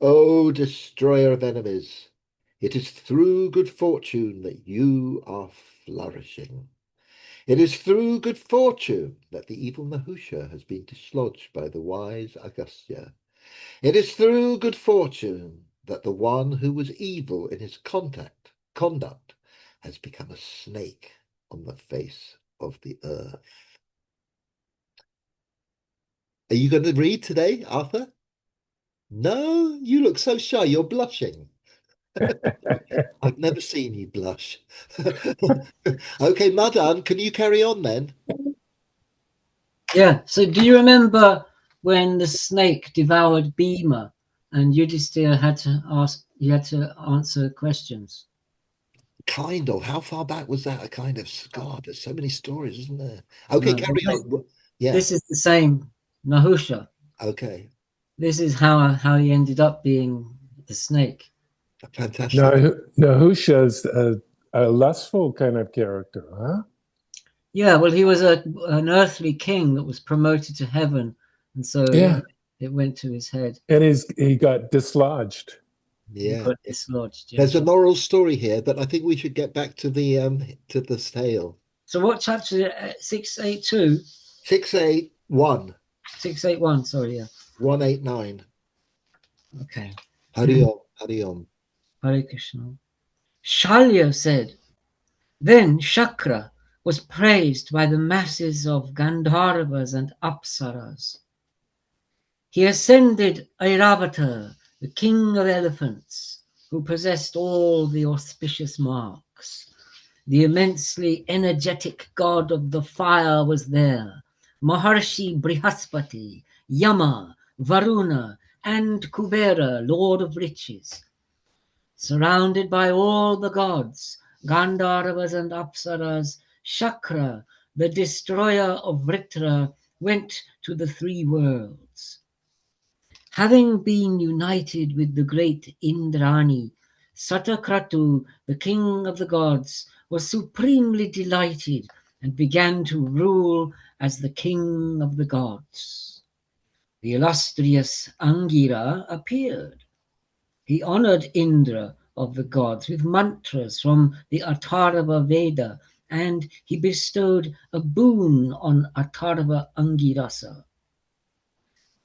O destroyer of enemies, it is through good fortune that you are flourishing. It is through good fortune that the evil Nahusha has been dislodged by the wise Agastya. It is through good fortune that the one who was evil in his conduct has become a snake on the face of the earth. Are you going to read today, Arthur? No, you look so shy. You're blushing. I've never seen you blush. Okay, Madan, can you carry on then? Yeah, so do you remember when the snake devoured Bhima and Yudhisthira had to answer questions? Kind of. How far back was that? A kind of God, there's so many stories, isn't there? Okay, No, carry on. Yeah. this is the same Nahusha. Okay. This is how he ended up being the snake. Fantastic. Nahusha's a lustful kind of character, huh? Yeah, well, he was an earthly king that was promoted to heaven, and so Yeah. it went to his head. And he got dislodged. He Yeah. got dislodged. Yeah. There's a moral story here, but I think we should get back to the tale. So what chapter? 682? 681. 681. Sorry, yeah. 189. Okay. Hari Om. Hare Krishna. Shalya said, then Shakra was praised by the masses of Gandharvas and Apsaras. He ascended Airavata, the king of elephants, who possessed all the auspicious marks. The immensely energetic god of the fire was there. Maharshi Brihaspati, Yama, Varuna, and Kubera, lord of riches. Surrounded by all the gods, Gandharvas and Apsaras, Shakra, the destroyer of Vritra, went to the three worlds. Having been united with the great Indrani, Satakratu, the king of the gods, was supremely delighted and began to rule as the king of the gods. The illustrious Angira appeared. He honored Indra of the gods with mantras from the Atharva Veda, and he bestowed a boon on Atharva Angirasa.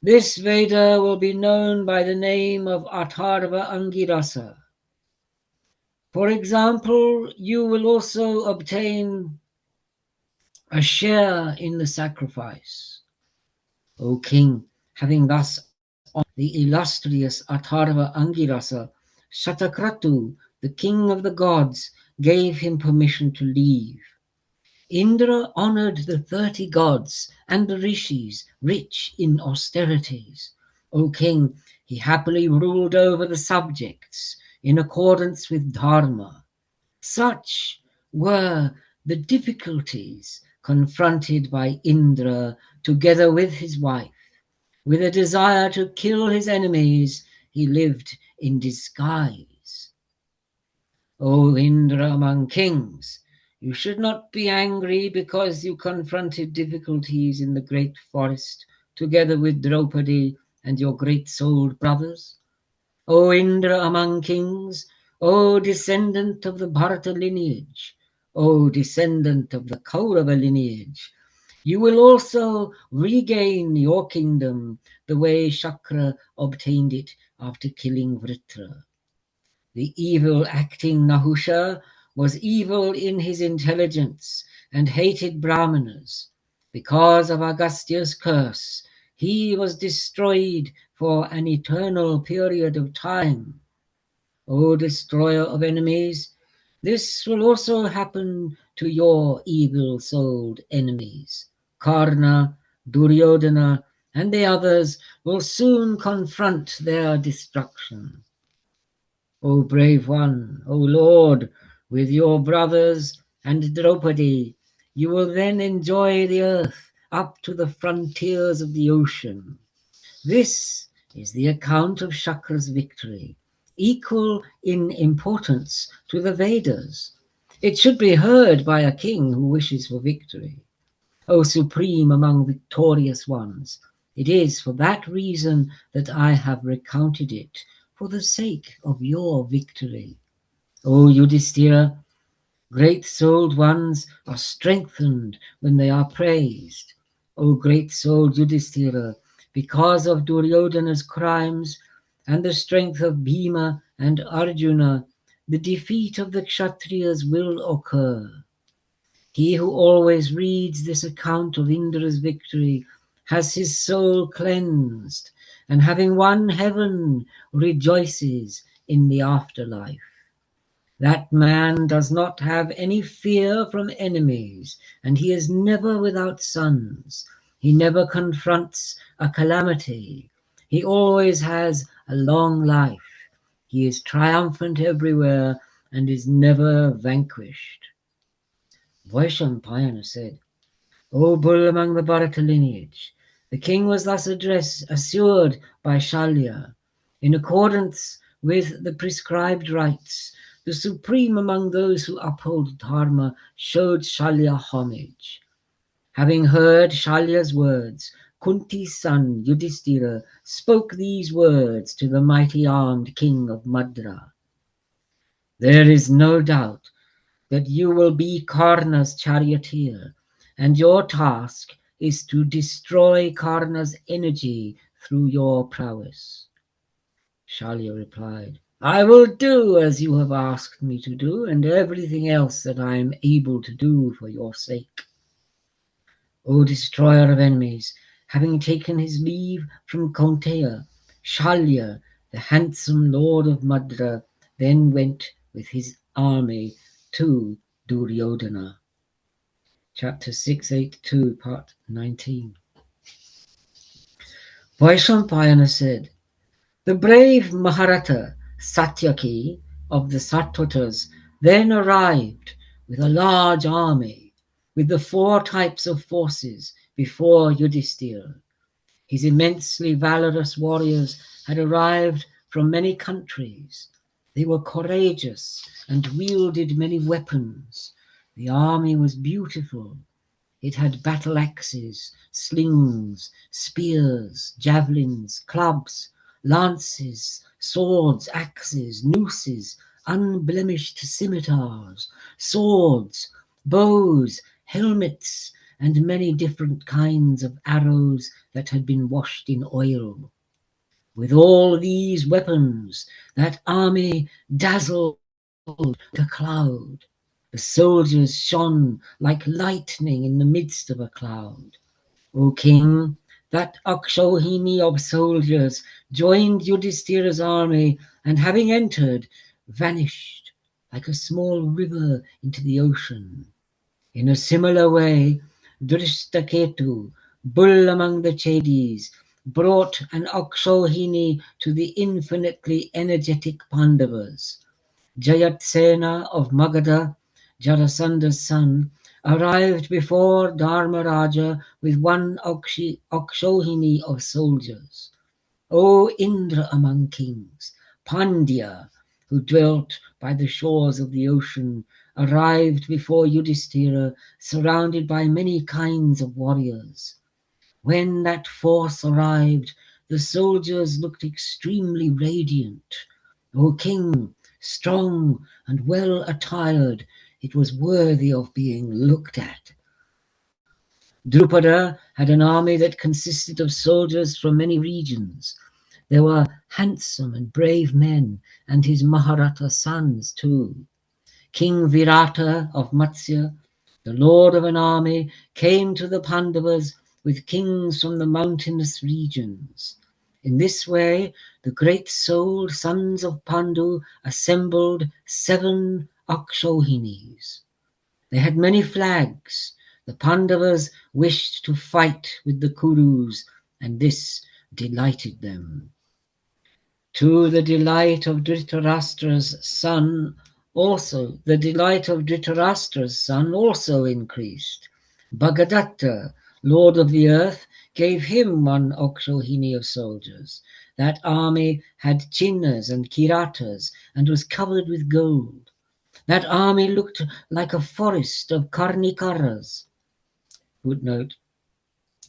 This Veda will be known by the name of Atharva Angirasa. For example, you will also obtain a share in the sacrifice. O king, having thus honored the illustrious Atharva Angirasa, Shatakratu, the king of the gods, gave him permission to leave. Indra honored the 30 gods and the rishis, rich in austerities. O king, he happily ruled over the subjects in accordance with dharma. Such were the difficulties confronted by Indra together with his wife. With a desire to kill his enemies, he lived in disguise. O Indra among kings, you should not be angry because you confronted difficulties in the great forest together with Draupadi and your great-souled brothers. O Indra among kings, O descendant of the Bharata lineage, O descendant of the Kaurava lineage, you will also regain your kingdom the way Shakra obtained it after killing Vritra. The evil-acting Nahusha was evil in his intelligence and hated Brahmanas. Because of Agastya's curse, He was destroyed for an eternal period of time. O destroyer of enemies, this will also happen to your evil-souled enemies. Karna, Duryodhana, and the others will soon confront their destruction. O brave one, O Lord, with your brothers and Draupadi, you will then enjoy the earth up to the frontiers of the ocean. This is the account of Shakra's victory, equal in importance to the Vedas. It should be heard by a king who wishes for victory. O supreme among victorious ones, it is for that reason that I have recounted it, for the sake of your victory. O Yudhishthira, great-souled ones are strengthened when they are praised. O great-souled Yudhishthira, because of Duryodhana's crimes and the strength of Bhima and Arjuna, the defeat of the Kshatriyas will occur. He who always reads this account of Indra's victory has his soul cleansed, and having won heaven, rejoices in the afterlife. That man does not have any fear from enemies, and he is never without sons. He never confronts a calamity. He always has a long life. He is triumphant everywhere and is never vanquished. Vaishampayana said, O bull among the Bharata lineage, the king was thus assured by Shalya, in accordance with the prescribed rites, the supreme among those who uphold dharma showed Shalya homage. Having heard Shalya's words, Kunti's son Yudhishthira spoke these words to the mighty armed king of Madra. There is no doubt that you will be Karna's charioteer, and your task is to destroy Karna's energy through your prowess. Shalya replied, I will do as you have asked me to do, and everything else that I am able to do for your sake. O destroyer of enemies, having taken his leave from Kaunteya, Shalya, the handsome lord of Madra, then went with his army to Duryodhana. Chapter 682, part 19. Vaishampayana said, the brave Mahabharata Satyaki of the Satyatas then arrived with a large army, with the 4 types of forces before Yudhishthira. His immensely valorous warriors had arrived from many countries. They were courageous and wielded many weapons. The army was beautiful. It had battle axes, slings, spears, javelins, clubs, lances, swords, axes, nooses, unblemished scimitars, swords, bows, helmets, and many different kinds of arrows that had been washed in oil. With all these weapons, that army dazzled the cloud. The soldiers shone like lightning in the midst of a cloud. O king, that Akshohini of soldiers joined Yudhishthira's army, and having entered, vanished like a small river into the ocean. In a similar way, Drishtaketu, bull among the Chedis, brought an Akshohini to the infinitely energetic Pandavas. Jayatsena of Magadha, Jarasanda's son, arrived before Dharmaraja with 1 Akshohini of soldiers. O Indra among kings, Pandya, who dwelt by the shores of the ocean, arrived before Yudhishthira, surrounded by many kinds of warriors. When that force arrived, the soldiers looked extremely radiant. O king, strong and well attired, it was worthy of being looked at. Drupada had an army that consisted of soldiers from many regions. There were handsome and brave men, and his Mahabharata sons too. King Virata of Matsya, the lord of an army, came to the Pandavas with kings from the mountainous regions. In this way, the great-souled sons of Pandu assembled 7 Akshohinis. They had many flags. The Pandavas wished to fight with the Kurus, and this delighted them. To the delight of Dhritarashtra's son also, increased. Bhagadatta, lord of the earth, gave him 1 Akshohini of soldiers. That army had chinnas and kiratas and was covered with gold. That army looked like a forest of karnikaras. Footnote: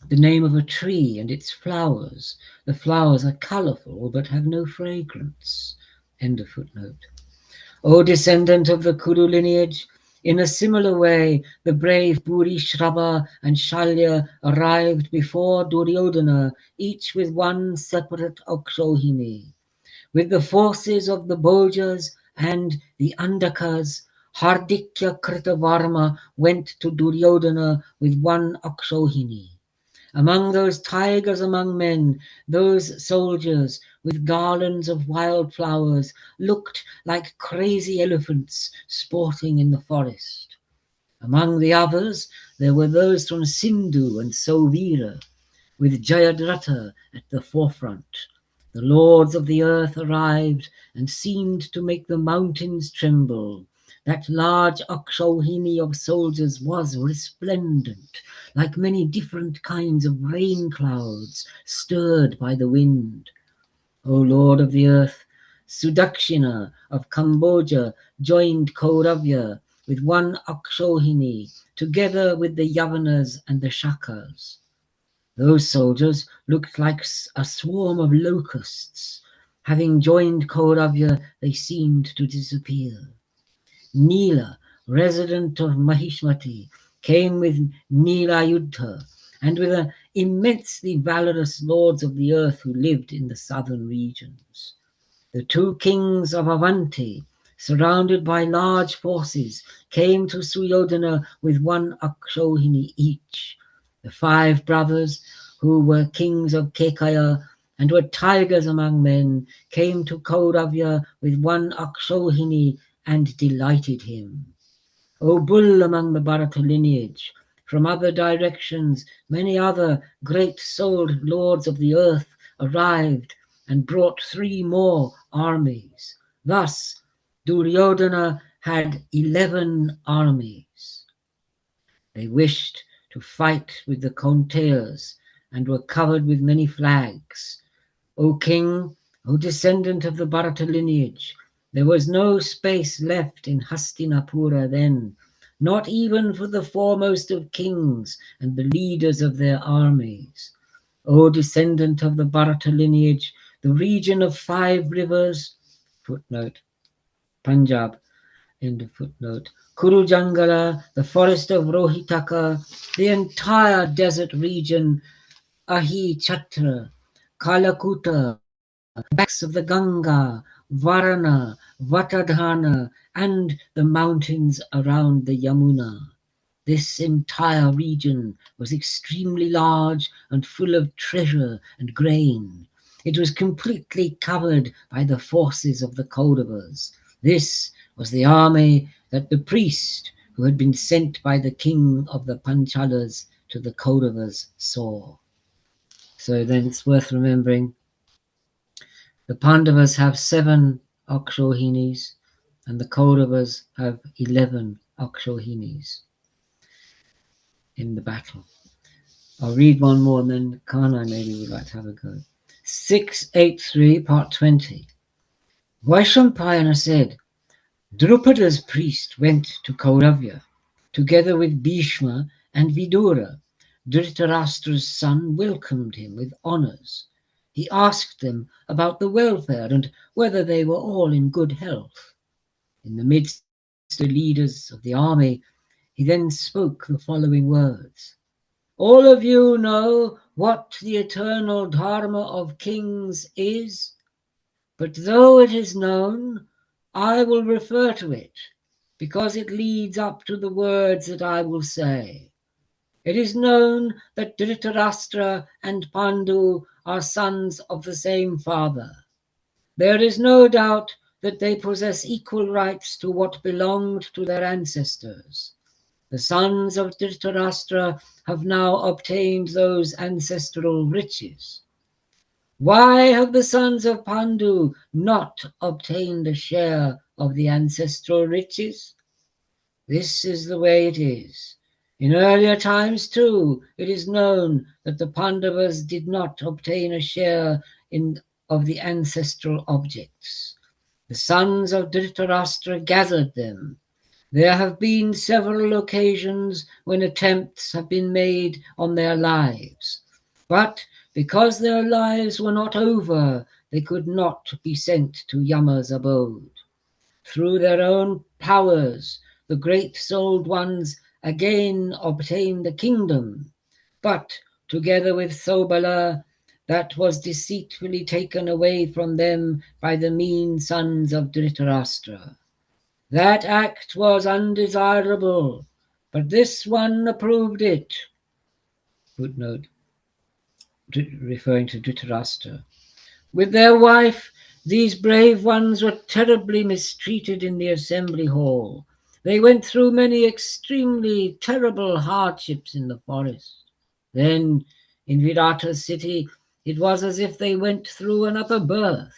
the name of a tree and its flowers. The flowers are colourful but have no fragrance. End of footnote. O descendant of the Kuru lineage, in a similar way, the brave Buri, Shrava and Shalya arrived before Duryodhana, each with 1 separate Akshohini. With the forces of the Bhojas and the Andakas, Hardikya Kritavarma went to Duryodhana with 1 Akshohini. Among those tigers among men, those soldiers with garlands of wildflowers looked like crazy elephants sporting in the forest. Among the others, there were those from Sindhu and Sovira, with Jayadratha at the forefront. The lords of the earth arrived and seemed to make the mountains tremble. That large Akshohini of soldiers was resplendent, like many different kinds of rain clouds stirred by the wind. O Lord of the earth, Sudakshina of Cambodia joined Kauravya with 1 Akshohini, together with the Yavanas and the Shakas. Those soldiers looked like a swarm of locusts. Having joined Kauravya, they seemed to disappear. Nila, resident of Mahishmati, came with Nilayudha and with the immensely valorous lords of the earth who lived in the southern regions. The 2 kings of Avanti, surrounded by large forces, came to Suyodhana with 1 Akshohini each. The 5 brothers, who were kings of Kekaya and were tigers among men, came to Kauravya with 1 Akshohini and delighted him. O bull among the Bharata lineage, from other directions many other great-souled lords of the earth arrived and brought 3 more armies. Thus Duryodhana had 11 armies. They wished to fight with the Kaunteyas and were covered with many flags. O king, O descendant of the Bharata lineage, there was no space left in Hastinapura then, not even for the foremost of kings and the leaders of their armies. O descendant of the Bharata lineage, the region of 5 rivers, footnote, Punjab, end of footnote, Kuru Jangala, the forest of Rohitaka, the entire desert region, Ahi Chatra, Kalakuta, banks of the Ganga, Varana, Vatadhana, and the mountains around the Yamuna. This entire region was extremely large and full of treasure and grain. It was completely covered by the forces of the Kauravas. This was the army that the priest who had been sent by the king of the Panchalas to the Kauravas saw. So then it's worth remembering the Pandavas have 7 Akshohinis and the Kauravas have 11 Akshohinis in the battle. I'll read one more and then Kanai maybe would like to have a go. 683 part 20. Vaishampayana said, Drupada's priest went to Kauravya together with Bhishma and Vidura. Dhritarashtra's son welcomed him with honours. He asked them about the welfare and whether they were all in good health. In the midst of the leaders of the army, he then spoke the following words. All of you know what the eternal dharma of kings is, but though it is known, I will refer to it, because it leads up to the words that I will say. It is known that Dhritarashtra and Pandu are sons of the same father. There is no doubt that they possess equal rights to what belonged to their ancestors. The sons of Dhritarashtra have now obtained those ancestral riches. Why have the sons of Pandu not obtained a share of the ancestral riches? This is the way it is. In earlier times, too, it is known that the Pandavas did not obtain a share of the ancestral objects. The sons of Dhritarashtra gathered them. There have been several occasions when attempts have been made on their lives, but because their lives were not over, they could not be sent to Yama's abode. Through their own powers, the great-souled ones again obtained a kingdom, but together with Sobala, that was deceitfully taken away from them by the mean sons of Dhritarashtra. That act was undesirable, but this one approved it. Footnote, referring to Dhritarashtra. With their wife, these brave ones were terribly mistreated in the assembly hall. They went through many extremely terrible hardships in the forest. Then, in Virata's city, it was as if they went through another birth.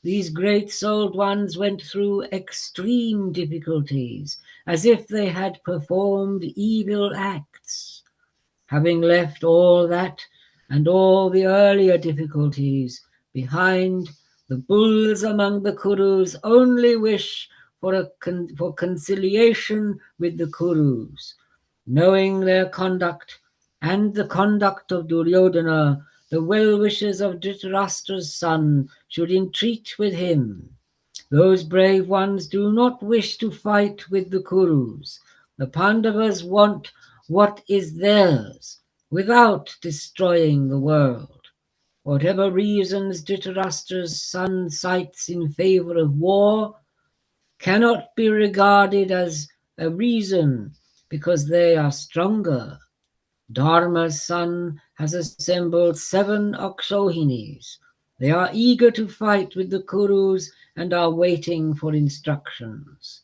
These great-souled ones went through extreme difficulties, as if they had performed evil acts. Having left all that and all the earlier difficulties behind, the bulls among the Kurus only wish for conciliation with the Kurus. Knowing their conduct and the conduct of Duryodhana, the well-wishers of Dhritarashtra's son should entreat with him. Those brave ones do not wish to fight with the Kurus. The Pandavas want what is theirs without destroying the world. Whatever reasons Dhritarashtra's son cites in favor of war cannot be regarded as a reason because they are stronger. Dharma's son has assembled 7 Akshohinis. They are eager to fight with the Kurus and are waiting for instructions.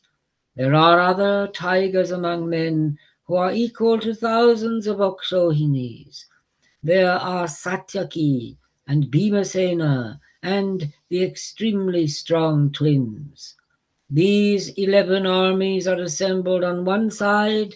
There are other tigers among men who are equal to thousands of Akshohinis. There are Satyaki and Bhimasena and the extremely strong twins. These 11 armies are assembled on one side,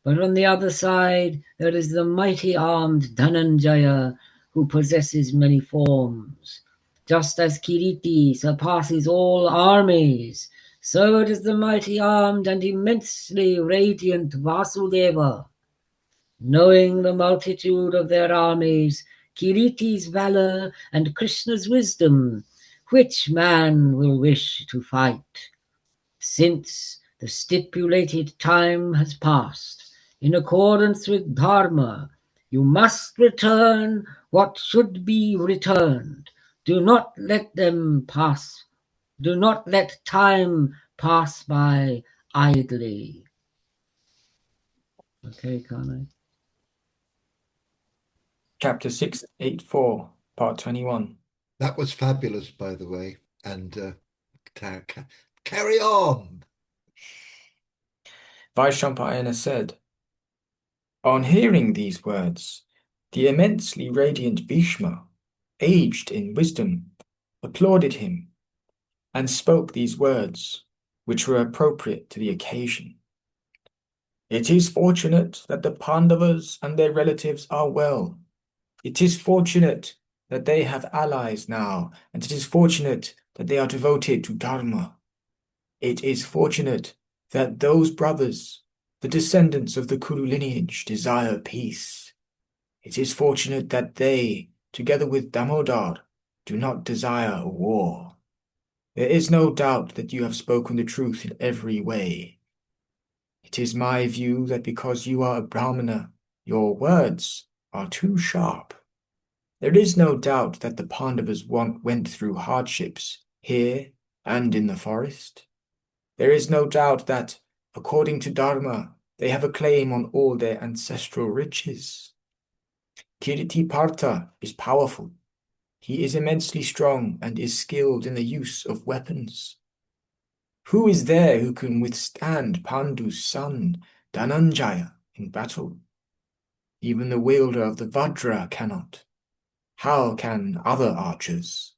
but on the other side there is the mighty armed Dhananjaya, who possesses many forms. Just as Kiriti surpasses all armies, so does the mighty armed and immensely radiant Vasudeva. Knowing the multitude of their armies, Kiriti's valor and Krishna's wisdom, which man will wish to fight? Since the stipulated time has passed, in accordance with Dharma, you must return what should be returned. Do not let them pass. Do not let time pass by idly. Okay, Kane. Chapter 684, Part 21. That was fabulous, by the way. And carry on. Vaishampayana said, on hearing these words, the immensely radiant Bhishma, aged in wisdom, applauded him and spoke these words, which were appropriate to the occasion. It is fortunate that the Pandavas and their relatives are well. It is fortunate that they have allies now, and it is fortunate that they are devoted to Dharma. It is fortunate that those brothers, the descendants of the Kuru lineage, desire peace. It is fortunate that they, together with Damodar, do not desire war. There is no doubt that you have spoken the truth in every way. It is my view that because you are a Brahmana, your words are too sharp. There is no doubt that the Pandavas went through hardships here and in the forest. There is no doubt that, according to Dharma, They have a claim on all their ancestral riches. Kiriti Partha is powerful. He is immensely strong and is skilled in the use of weapons. Who is there who can withstand Pandu's son, Dhananjaya, in battle? Even the wielder of the Vajra cannot. How can other archers?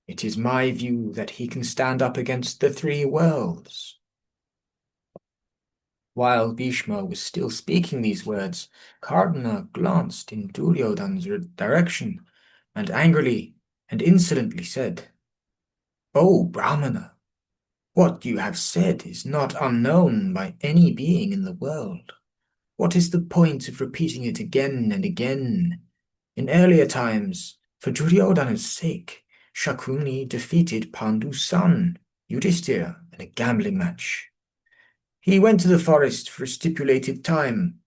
It is my view that he can stand up against the three worlds. While Bhishma was still speaking these words, Kardana glanced in Duryodhana's direction and angrily and insolently said, "O Brahmana, what you have said is not unknown by any being in the world. What is the point of repeating it again and again? In earlier times, for Duryodhana's sake, Shakuni defeated Pandu's son, Yudhishthira, in a gambling match. He went to the forest for a stipulated time.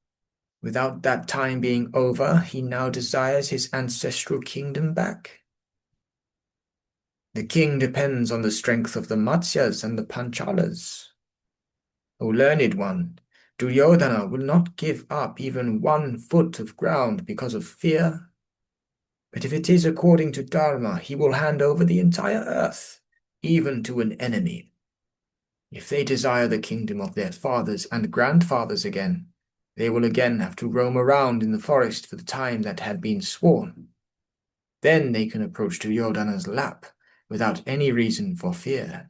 Without that time being over, he now desires his ancestral kingdom back. The king depends on the strength of the Matsyas and the Panchalas. O learned one, Duryodhana will not give up even 1 foot of ground because of fear. But if it is according to Dharma, he will hand over the entire earth, even to an enemy. If they desire the kingdom of their fathers and grandfathers again, they will again have to roam around in the forest for the time that had been sworn. Then they can approach Duryodhana's lap without any reason for fear.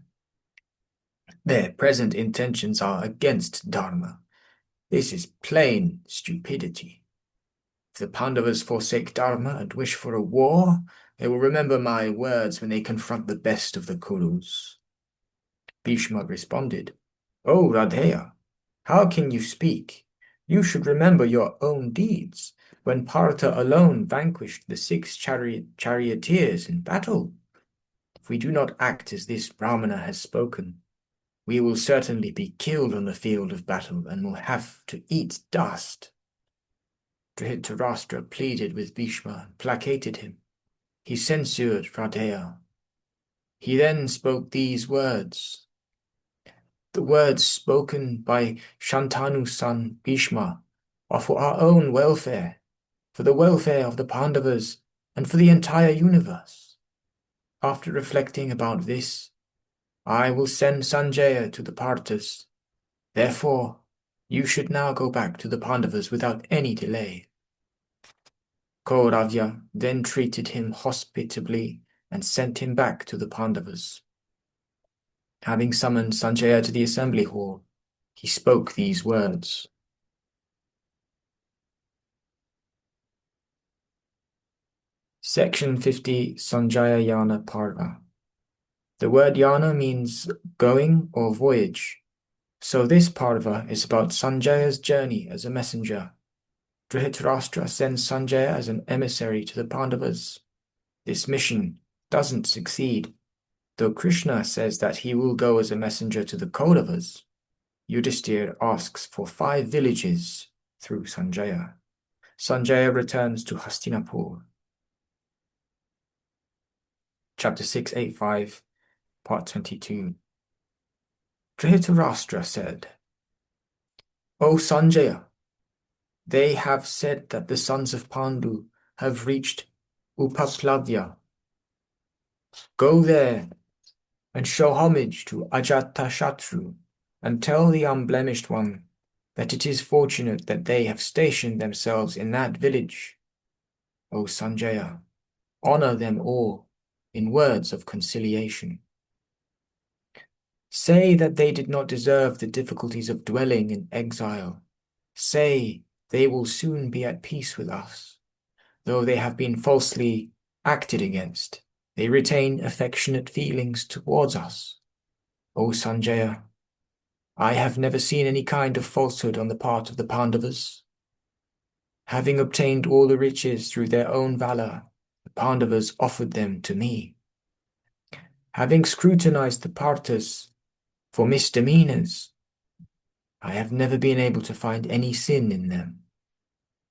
Their present intentions are against Dharma. This is plain stupidity. If the Pandavas forsake Dharma and wish for a war, they will remember my words when they confront the best of the Kurus." Bhishma responded, "O Radheya, how can you speak? You should remember your own deeds, when Partha alone vanquished the 6 charioteers in battle. If we do not act as this Brahmana has spoken, we will certainly be killed on the field of battle and will have to eat dust." Dhritarashtra pleaded with Bhishma and placated him. He censured Radheya. He then spoke these words. The words spoken by Shantanu's son Bhishma are for our own welfare, for the welfare of the Pandavas, and for the entire universe. After reflecting about this, I will send Sanjaya to the Parthas. Therefore, you should now go back to the Pandavas without any delay. Kauravya then treated him hospitably and sent him back to the Pandavas. Having summoned Sanjaya to the assembly hall, he spoke these words. Section 50, Sanjaya Yana Parva. The word yana means going or voyage, so this parva is about Sanjaya's journey as a messenger. Dhritarashtra sends Sanjaya as an emissary to the Pandavas. This mission doesn't succeed, though Krishna says that he will go as a messenger to the Kauravas. Yudhishthira asks for 5 villages through Sanjaya. Sanjaya returns to Hastinapur. Chapter 685, Part 22. Dhritarashtra said, "O Sanjaya, they have said that the sons of Pandu have reached Upaplavya. Go there and show homage to Ajatashatru, and tell the unblemished one that it is fortunate that they have stationed themselves in that village. O Sanjaya, honor them all in words of conciliation. Say that they did not deserve the difficulties of dwelling in exile. Say they will soon be at peace with us. Though they have been falsely acted against, they retain affectionate feelings towards us. O Sanjaya, I have never seen any kind of falsehood on the part of the Pandavas. Having obtained all the riches through their own valor, the Pandavas offered them to me. Having scrutinized the Parthas for misdemeanors, I have never been able to find any sin in them.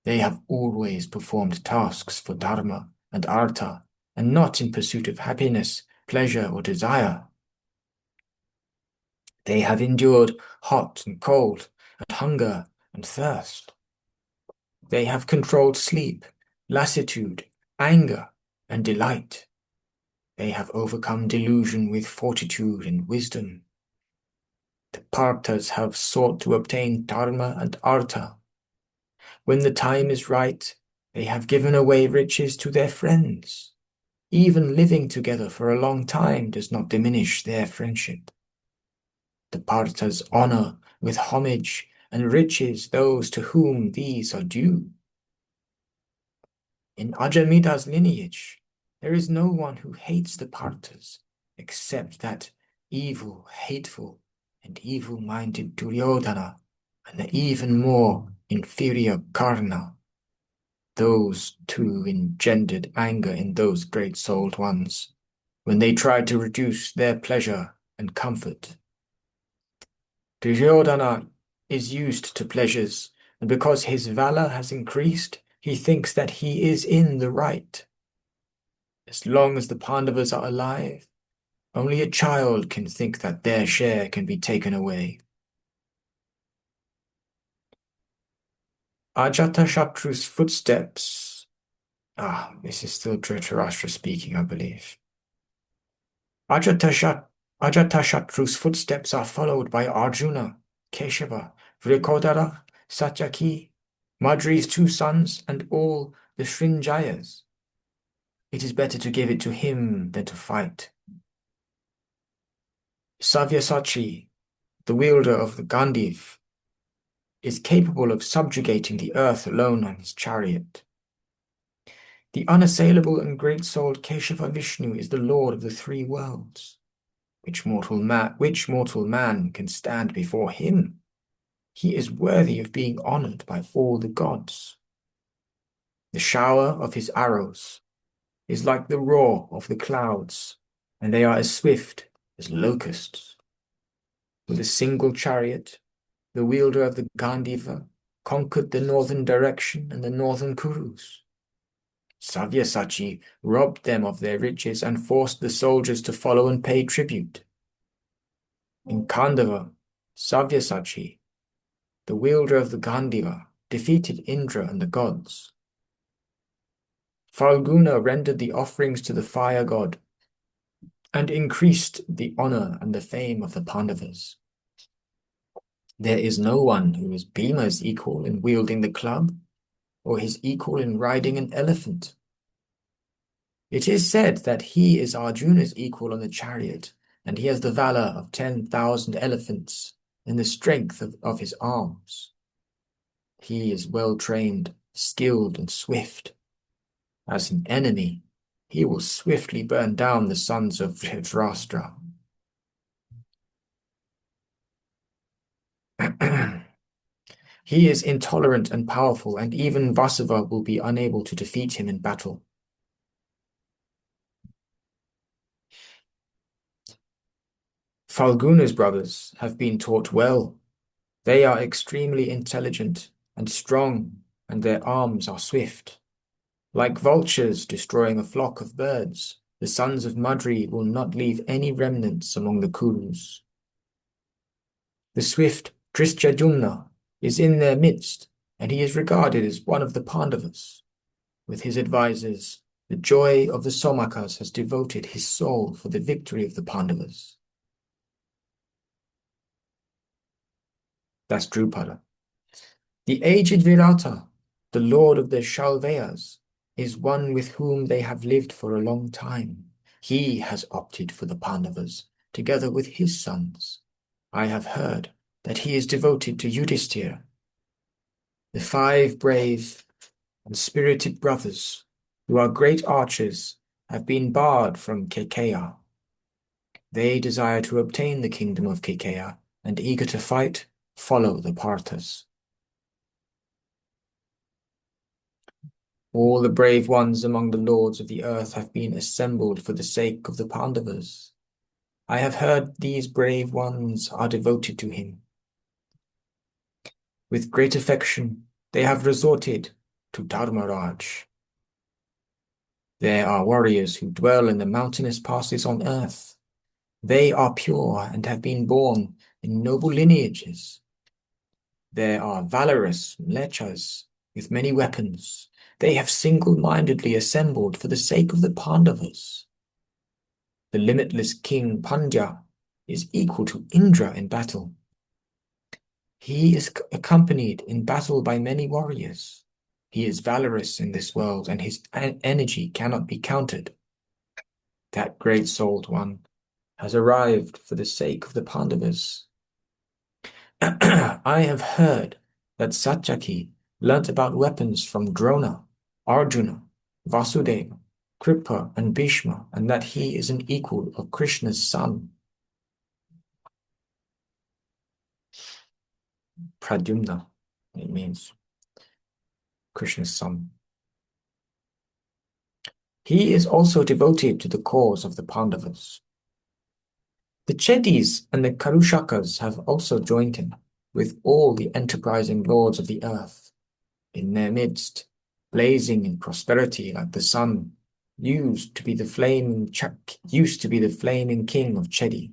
They have always performed tasks for dharma and artha, and not in pursuit of happiness, pleasure, or desire. They have endured hot and cold, and hunger and thirst. They have controlled sleep, lassitude, anger, and delight. They have overcome delusion with fortitude and wisdom. The Partas have sought to obtain dharma and artha. When the time is right, they have given away riches to their friends. Even living together for a long time does not diminish their friendship. The Partas honor with homage and riches those to whom these are due. In Ajamida's lineage, there is no one who hates the Partas except that evil, hateful, and evil-minded Duryodhana and the even more inferior Karna. Those two engendered anger in those great-souled ones when they tried to reduce their pleasure and comfort. Duryodhana is used to pleasures, and because his valor has increased, he thinks that he is in the right. As long as the Pandavas are alive, only a child can think that their share can be taken away. Ajatashatru's footsteps. This is still Dhritarashtra speaking, I believe. Ajatashatru's footsteps are followed by Arjuna, Keshava, Vrikodara, Satyaki, Madri's 2 sons, and all the Srinjayas. It is better to give it to him than to fight. Savyasachi, the wielder of the Gandiv, is capable of subjugating the earth alone on his chariot. The unassailable and great-souled Keshava Vishnu is the lord of the 3 worlds. Which mortal man can stand before him? He is worthy of being honored by all the gods. The shower of his arrows is like the roar of the clouds, and they are as swift as locusts. With a single chariot, the wielder of the Gandiva conquered the northern direction and the northern Kurus. Savyasachi robbed them of their riches and forced the soldiers to follow and pay tribute. In Khandava, Savyasachi, the wielder of the Gandiva, defeated Indra and the gods. Falguna rendered the offerings to the fire god and increased the honor and the fame of the Pandavas. There is no one who is Bhima's equal in wielding the club, or his equal in riding an elephant. It is said that he is Arjuna's equal on the chariot, and he has the valor of 10,000 elephants and the strength of his arms. He is well-trained, skilled, and swift. As an enemy, he will swiftly burn down the sons of Dhritarashtra. He is intolerant and powerful, and even Vasava will be unable to defeat him in battle. Falguna's brothers have been taught well. They are extremely intelligent and strong, and their arms are swift. Like vultures destroying a flock of birds, the sons of Madri will not leave any remnants among the Kurus. The swift Drishtyadumna is in their midst, and he is regarded as one of the Pandavas. With his advisors, the joy of the Somakas has devoted his soul for the victory of the Pandavas. That's Drupada. The aged Virata, the lord of the Shalvayas, is one with whom they have lived for a long time. He has opted for the Pandavas, together with his sons. I have heard that he is devoted to Yudhishthira. The 5 brave and spirited brothers, who are great archers, have been barred from Kekeya. They desire to obtain the kingdom of Kekeya, and eager to fight, follow the Parthas. All the brave ones among the lords of the earth have been assembled for the sake of the Pandavas. I have heard these brave ones are devoted to him. With great affection, they have resorted to Dharmaraj. There are warriors who dwell in the mountainous passes on earth. They are pure and have been born in noble lineages. There are valorous mlechas with many weapons. They have single-mindedly assembled for the sake of the Pandavas. The limitless King Pandya is equal to Indra in battle. He is accompanied in battle by many warriors. He is valorous in this world, and his energy cannot be counted. That great-souled one has arrived for the sake of the Pandavas. I have heard that Satyaki learnt about weapons from Drona, Arjuna, Vasudeva, Kripa, and Bhishma, and that he is an equal of Krishna's son. Pradyumna, it means Krishna's son. He is also devoted to the cause of the Pandavas. The Chedis and the Karushakas have also joined him, with all the enterprising lords of the earth. In their midst, blazing in prosperity like the sun, used to be the flaming king of Chedi.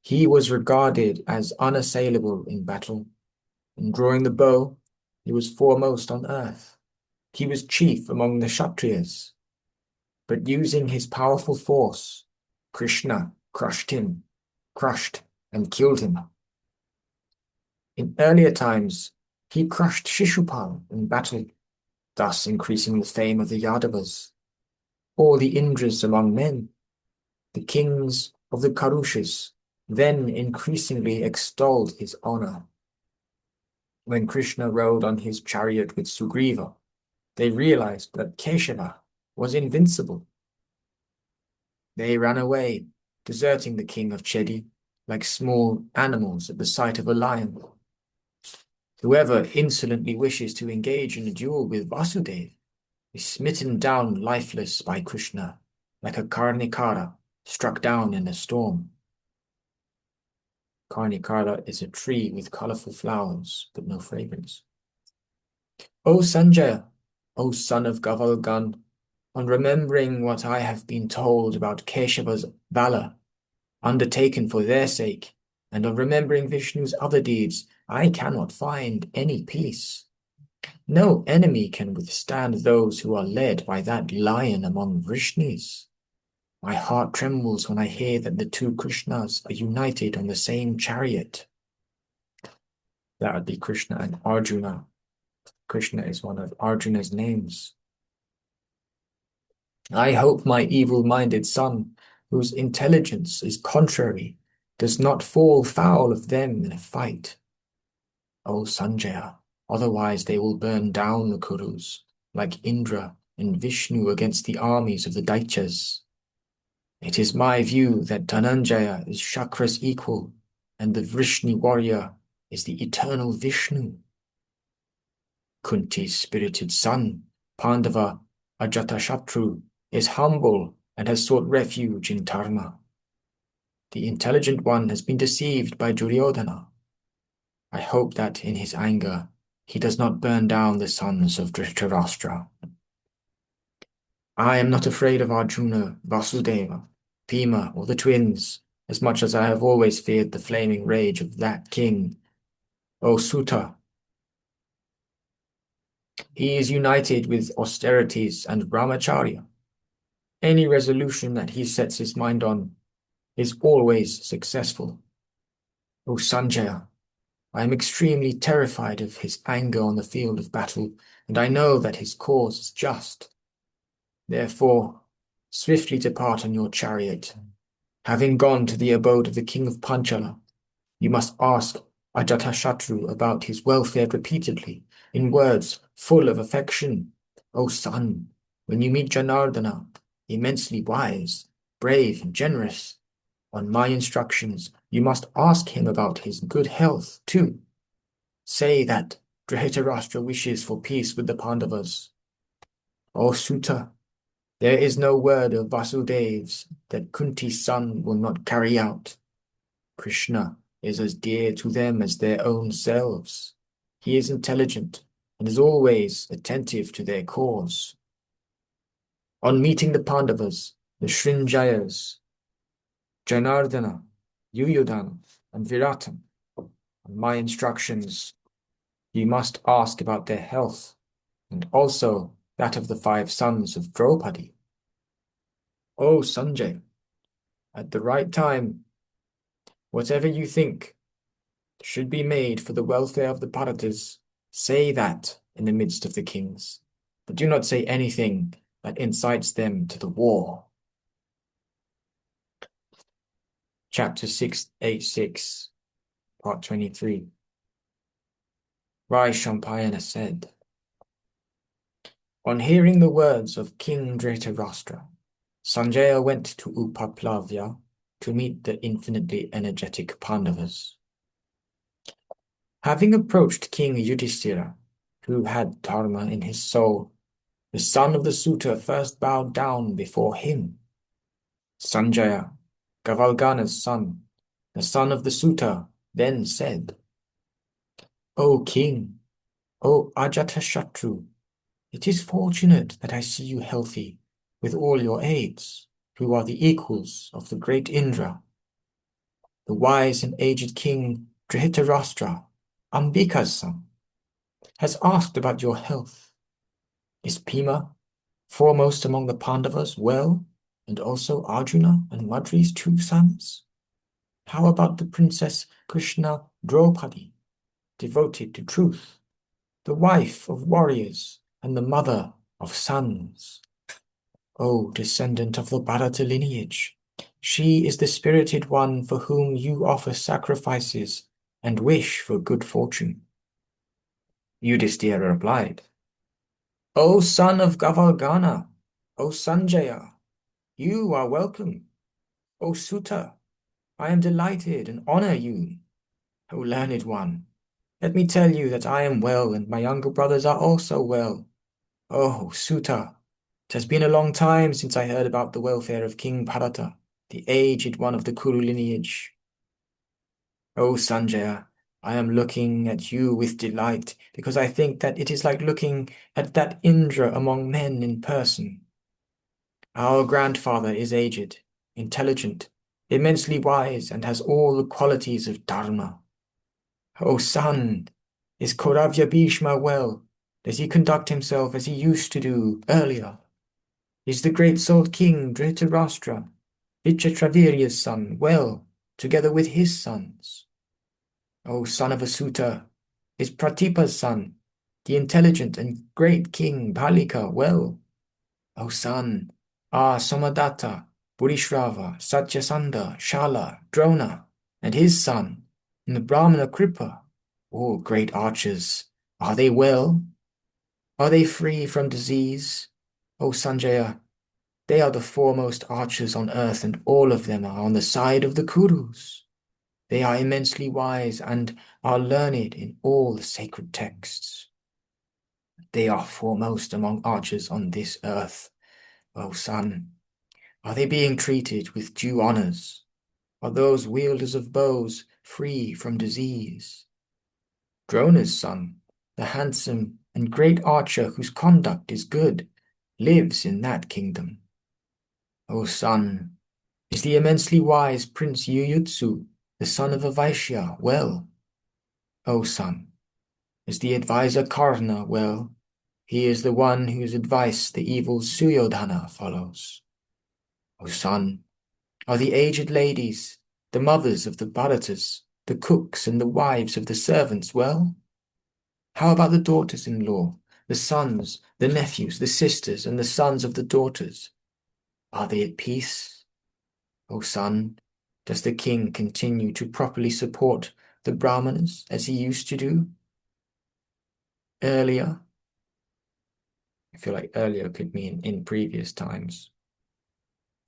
He was regarded as unassailable in battle. In drawing the bow, he was foremost on earth. He was chief among the Kshatriyas. But using his powerful force, Krishna crushed and killed him. In earlier times, he crushed Shishupal in battle, thus increasing the fame of the Yadavas, or the Indras among men. The kings of the Karushas then increasingly extolled his honor. When Krishna rode on his chariot with Sugriva, they realized that Keshava was invincible. They ran away, deserting the king of Chedi like small animals at the sight of a lion. Whoever insolently wishes to engage in a duel with Vasudeva is smitten down lifeless by Krishna, like a Karnikara struck down in a storm. Karnikara is a tree with colorful flowers, but no fragrance. O Sanjaya, O son of Gavalgan, on remembering what I have been told about Keshava's valor, undertaken for their sake, and on remembering Vishnu's other deeds, I cannot find any peace. No enemy can withstand those who are led by that lion among Vrishnis. My heart trembles when I hear that the two Krishnas are united on the same chariot. That would be Krishna and Arjuna. Krishna is one of Arjuna's names. I hope my evil-minded son, whose intelligence is contrary, does not fall foul of them in a fight. O Sanjaya, otherwise they will burn down the Kurus, like Indra and Vishnu against the armies of the Daityas. It is my view that Dhananjaya is Shakra's equal, and the Vrishni warrior is the eternal Vishnu. Kunti's spirited son, Pandava Ajatashatru, is humble and has sought refuge in Dharma. The intelligent one has been deceived by Duryodhana. I hope that in his anger he does not burn down the sons of Dhritarashtra. I am not afraid of Arjuna, Vasudeva, Bhima, or the twins, as much as I have always feared the flaming rage of that king. O Sutta, he is united with austerities and brahmacharya. Any resolution that he sets his mind on is always successful. O Sanjaya, I am extremely terrified of his anger on the field of battle, and I know that his cause is just. Therefore, swiftly depart on your chariot. Having gone to the abode of the king of Panchala, you must ask Ajatashatru about his welfare repeatedly, in words full of affection. O son, when you meet Janardana, immensely wise, brave, and generous, on my instructions, you must ask him about his good health, too. Say that Dhritarashtra wishes for peace with the Pandavas. O Sutta, there is no word of Vasudev's that Kunti's son will not carry out. Krishna is as dear to them as their own selves. He is intelligent and is always attentive to their cause. On meeting the Pandavas, the Srinjayas, Janardana, Yuyudhana, and Viratan, On my instructions, you must ask about their health, and also that of the 5 sons of Draupadi. Oh, Sanjay, at the right time, whatever you think should be made for the welfare of the Bharatas, say that in the midst of the kings, but do not say anything that incites them to the war. Chapter 686, Part 23. Rai Shampayana said, on hearing the words of King Dhritarashtra, Sanjaya went to Upaplavya to meet the infinitely energetic Pandavas. Having approached King Yudhishthira, who had dharma in his soul, the son of the suitor first bowed down before him. Sanjaya, Gavalgana's son, the son of the suitor, then said, O king, O Ajatashatru, it is fortunate that I see you healthy, with all your aides, who are the equals of the great Indra. The wise and aged king Dhritarashtra, Ambika's son, has asked about your health. Is Bhima, foremost among the Pandavas, well, and also Arjuna and Madri's 2 sons? How about the Princess Krishna Draupadi, devoted to truth, the wife of warriors and the mother of sons? O descendant of the Bharata lineage, she is the spirited one for whom you offer sacrifices and wish for good fortune. Yudhishthira replied, O son of Gavalgana, O Sanjaya, you are welcome. O Suta, I am delighted and honor you. O learned one, let me tell you that I am well and my younger brothers are also well. Oh, Suta, it has been a long time since I heard about the welfare of King Bharata, the aged one of the Kuru lineage. Oh, Sanjaya, I am looking at you with delight, because I think that it is like looking at that Indra among men in person. Our grandfather is aged, intelligent, immensely wise, and has all the qualities of Dharma. Oh, son, is Kauravya Bhishma well? Does he conduct himself as he used to do earlier? Is the great-souled king Dhritarashtra, Vichitravirya's son, well, together with his sons? O son of a suitor, is Pratipa's son, the intelligent and great king Bhalika, well? O son, are Somadatta, Burishrava, Satyasandha, Shala, Drona, and his son, and the Brahmana Kripa, all great archers, are they well? Are they free from disease? O Sanjaya, they are the foremost archers on earth, and all of them are on the side of the Kurus. They are immensely wise and are learned in all the sacred texts. They are foremost among archers on this earth. O son, are they being treated with due honors? Are those wielders of bows free from disease? Drona's son, the handsome and great archer whose conduct is good, lives in that kingdom. O son, is the immensely wise Prince Yuyutsu, the son of a Vaishya, well? O son, is the adviser Karna well? He is the one whose advice the evil Suyodhana follows. O son, are the aged ladies, the mothers of the Bharatas, the cooks and the wives of the servants well? How about the daughters-in-law, the sons, the nephews, the sisters, and the sons of the daughters? Are they at peace? O son, does the king continue to properly support the Brahmanas as he used to do earlier? I feel like earlier could mean in previous times.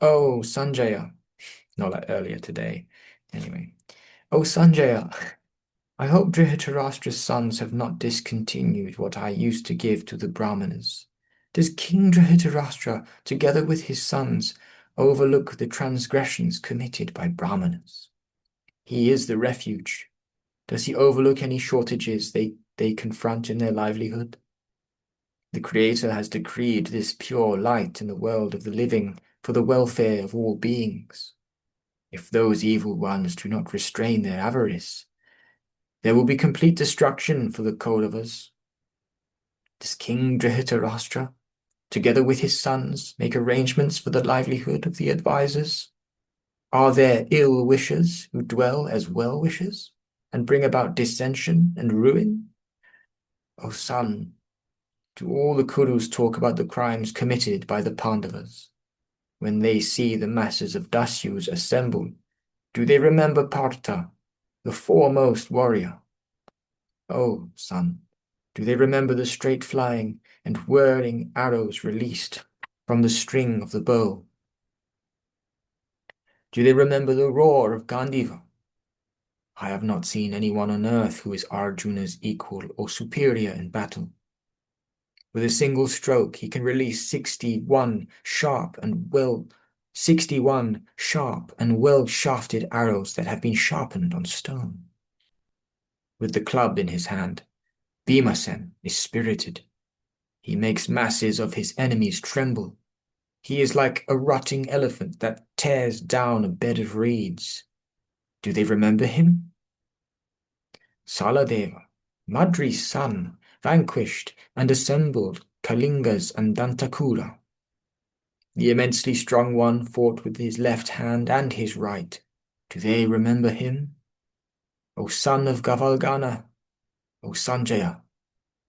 Oh, Sanjaya. Not like earlier today. Anyway. Oh, Sanjaya. I hope Dhritarashtra's sons have not discontinued what I used to give to the Brahmanas. Does King Dhritarashtra, together with his sons, overlook the transgressions committed by Brahmanas? He is the refuge. Does he overlook any shortages they confront in their livelihood? The Creator has decreed this pure light in the world of the living for the welfare of all beings. If those evil ones do not restrain their avarice, There will be complete destruction for the Kauravas. Does King Dhritarashtra, together with his sons, make arrangements for the livelihood of the advisers? Are there ill wishers who dwell as well wishers and bring about dissension and ruin? O son, do all the Kurus talk about the crimes committed by the Pandavas? When they see the masses of Dasyus assembled, do they remember Partha, the foremost warrior? O son, do they remember the straight flying and whirling arrows released from the string of the bow? Do they remember the roar of Gandiva? I have not seen anyone on earth who is Arjuna's equal or superior in battle. With a single stroke, he can release 61 sharp and well-shafted arrows that have been sharpened on stone. With the club in his hand, Bhimasen is spirited. He makes masses of his enemies tremble. He is like a rotting elephant that tears down a bed of reeds. Do they remember him? Saladeva, Madri's son, vanquished and assembled Kalingas and Dantakura. The immensely strong one fought with his left hand and his right. Do they remember him? O son of Gavalgana, O Sanjaya,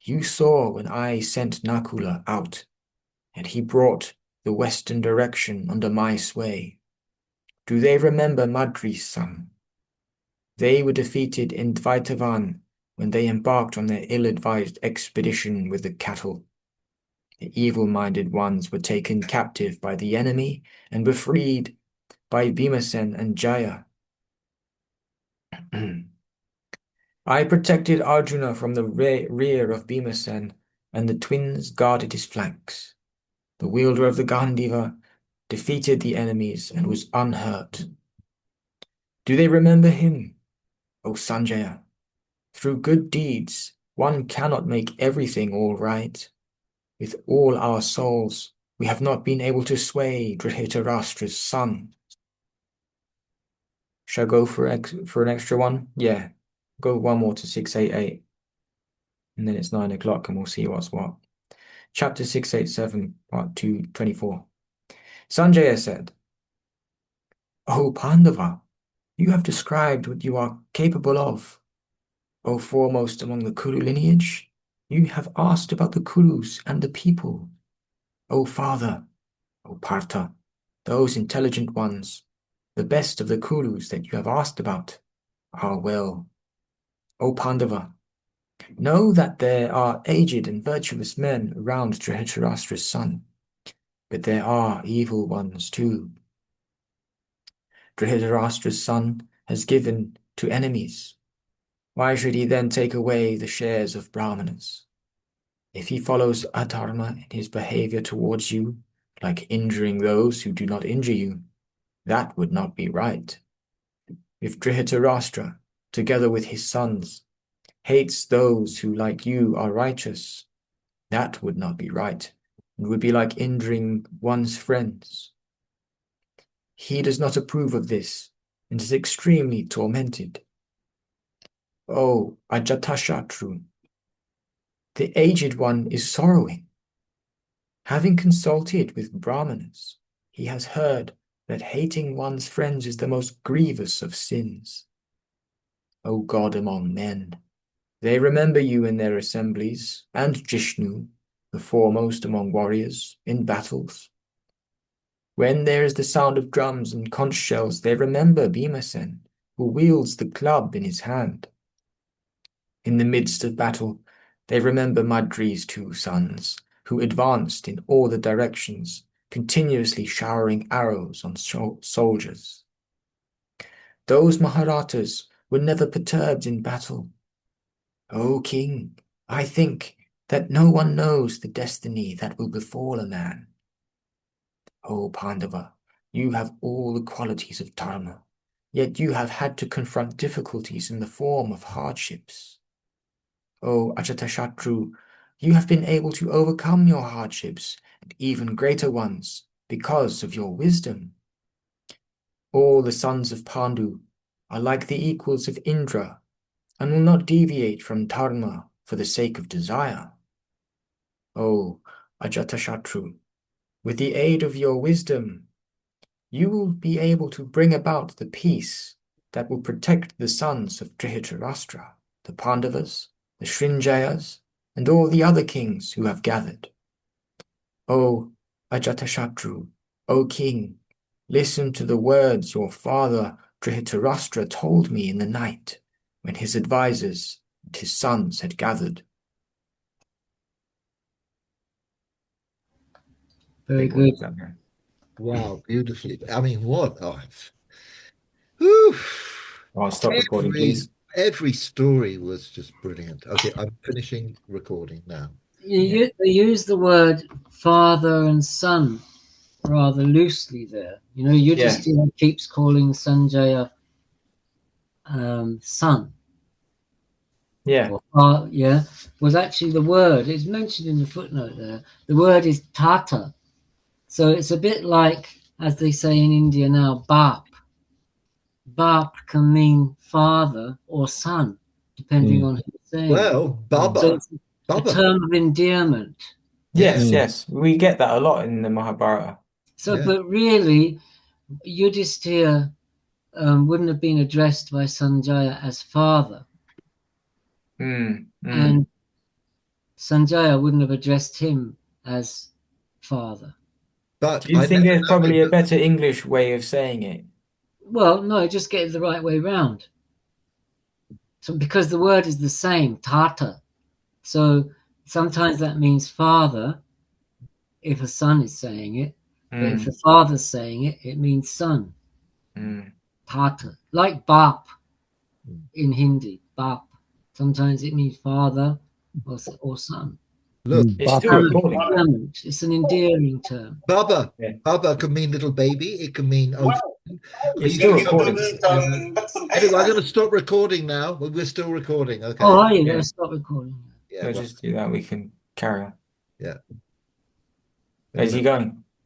you saw when I sent Nakula out, and he brought the western direction under my sway. Do they remember Madri's son? They were defeated in Dvaitavan when they embarked on their ill-advised expedition with the cattle. The evil-minded ones were taken captive by the enemy and were freed by Bhimasen and Jaya. I protected Arjuna from the rear of Bhimasen, and the twins guarded his flanks. The wielder of the Gandiva defeated the enemies and was unhurt. Do they remember him, O Sanjaya? Through good deeds, one cannot make everything all right. With all our souls, we have not been able to sway Dhritarashtra's son. Shall I go for an extra one? Yeah. Go one more to 688. And then it's 9 o'clock and we'll see what's what. Chapter 687, part 224. Sanjaya said, O Pandava, you have described what you are capable of. O foremost among the Kuru lineage, you have asked about the Kurus and the people. O father, O Partha, those intelligent ones, the best of the Kurus that you have asked about, are well. O Pandava, know that there are aged and virtuous men around Dhritarashtra's son, but there are evil ones too. Dhritarashtra's son has given to enemies. Why should he then take away the shares of Brahmanas? If he follows adharma in his behavior towards you, like injuring those who do not injure you, that would not be right. If Dhritarashtra, together with his sons, hates those who, like you, are righteous, that would not be right, and would be like injuring one's friends. He does not approve of this, and is extremely tormented. Oh, Ajatashatru, the aged one is sorrowing. Having consulted with Brahmanas, he has heard that hating one's friends is the most grievous of sins. O God among men, they remember you in their assemblies, and Jishnu, the foremost among warriors, in battles. When there is the sound of drums and conch shells, they remember Bhimasen, who wields the club in his hand. In the midst of battle, they remember Madri's two sons, who advanced in all the directions, continuously showering arrows on soldiers. Those Maharatas were never perturbed in battle. O king, I think that no one knows the destiny that will befall a man. O Pandava, you have all the qualities of dharma, yet you have had to confront difficulties in the form of hardships. O Ajatashatru, you have been able to overcome your hardships and even greater ones because of your wisdom. All the sons of Pandu are like the equals of Indra, and will not deviate from dharma for the sake of desire. O Ajatashatru, with the aid of your wisdom, you will be able to bring about the peace that will protect the sons of Dhritarashtra, the Pandavas, the Srinjayas, and all the other kings who have gathered. O Ajatashatru, O king, listen to the words your father Dhritarashtra told me in the night when his advisers and his sons had gathered. Very good. Wow, beautifully. I mean, what? Whew. I'll stop recording, please. Every story was just brilliant. Okay, I'm finishing recording now. You use the word father and son rather loosely there. You know, Yudhishthira keeps calling Sanjaya son. Yeah. Yeah, was actually the word. It's mentioned in the footnote there. The word is tata. So it's a bit like, as they say in India now, bap. Bap can mean father or son, depending on who's saying well, it. Baba. So it's a term of endearment. Yes. We get that a lot in the Mahabharata. So, but really, Yudhishthira wouldn't have been addressed by Sanjaya as father. And Sanjaya wouldn't have addressed him as father. But do you think there's probably a better English way of saying it? Well, no, just get it the right way round. So because the word is the same, tata. So sometimes that means father if a son is saying it, but if the father's saying it, it means son. Tata. Like bap in Hindi, bap. Sometimes it means father or son. Look, it's still recording. It's an endearing term. Baba. Baba can mean little baby. It can mean it's still recording. Anyway, I'm going to stop recording now. We're still recording. Okay. Oh, are you going to stop recording? Yeah, we'll just do that. We can carry on. Yeah. Is he going?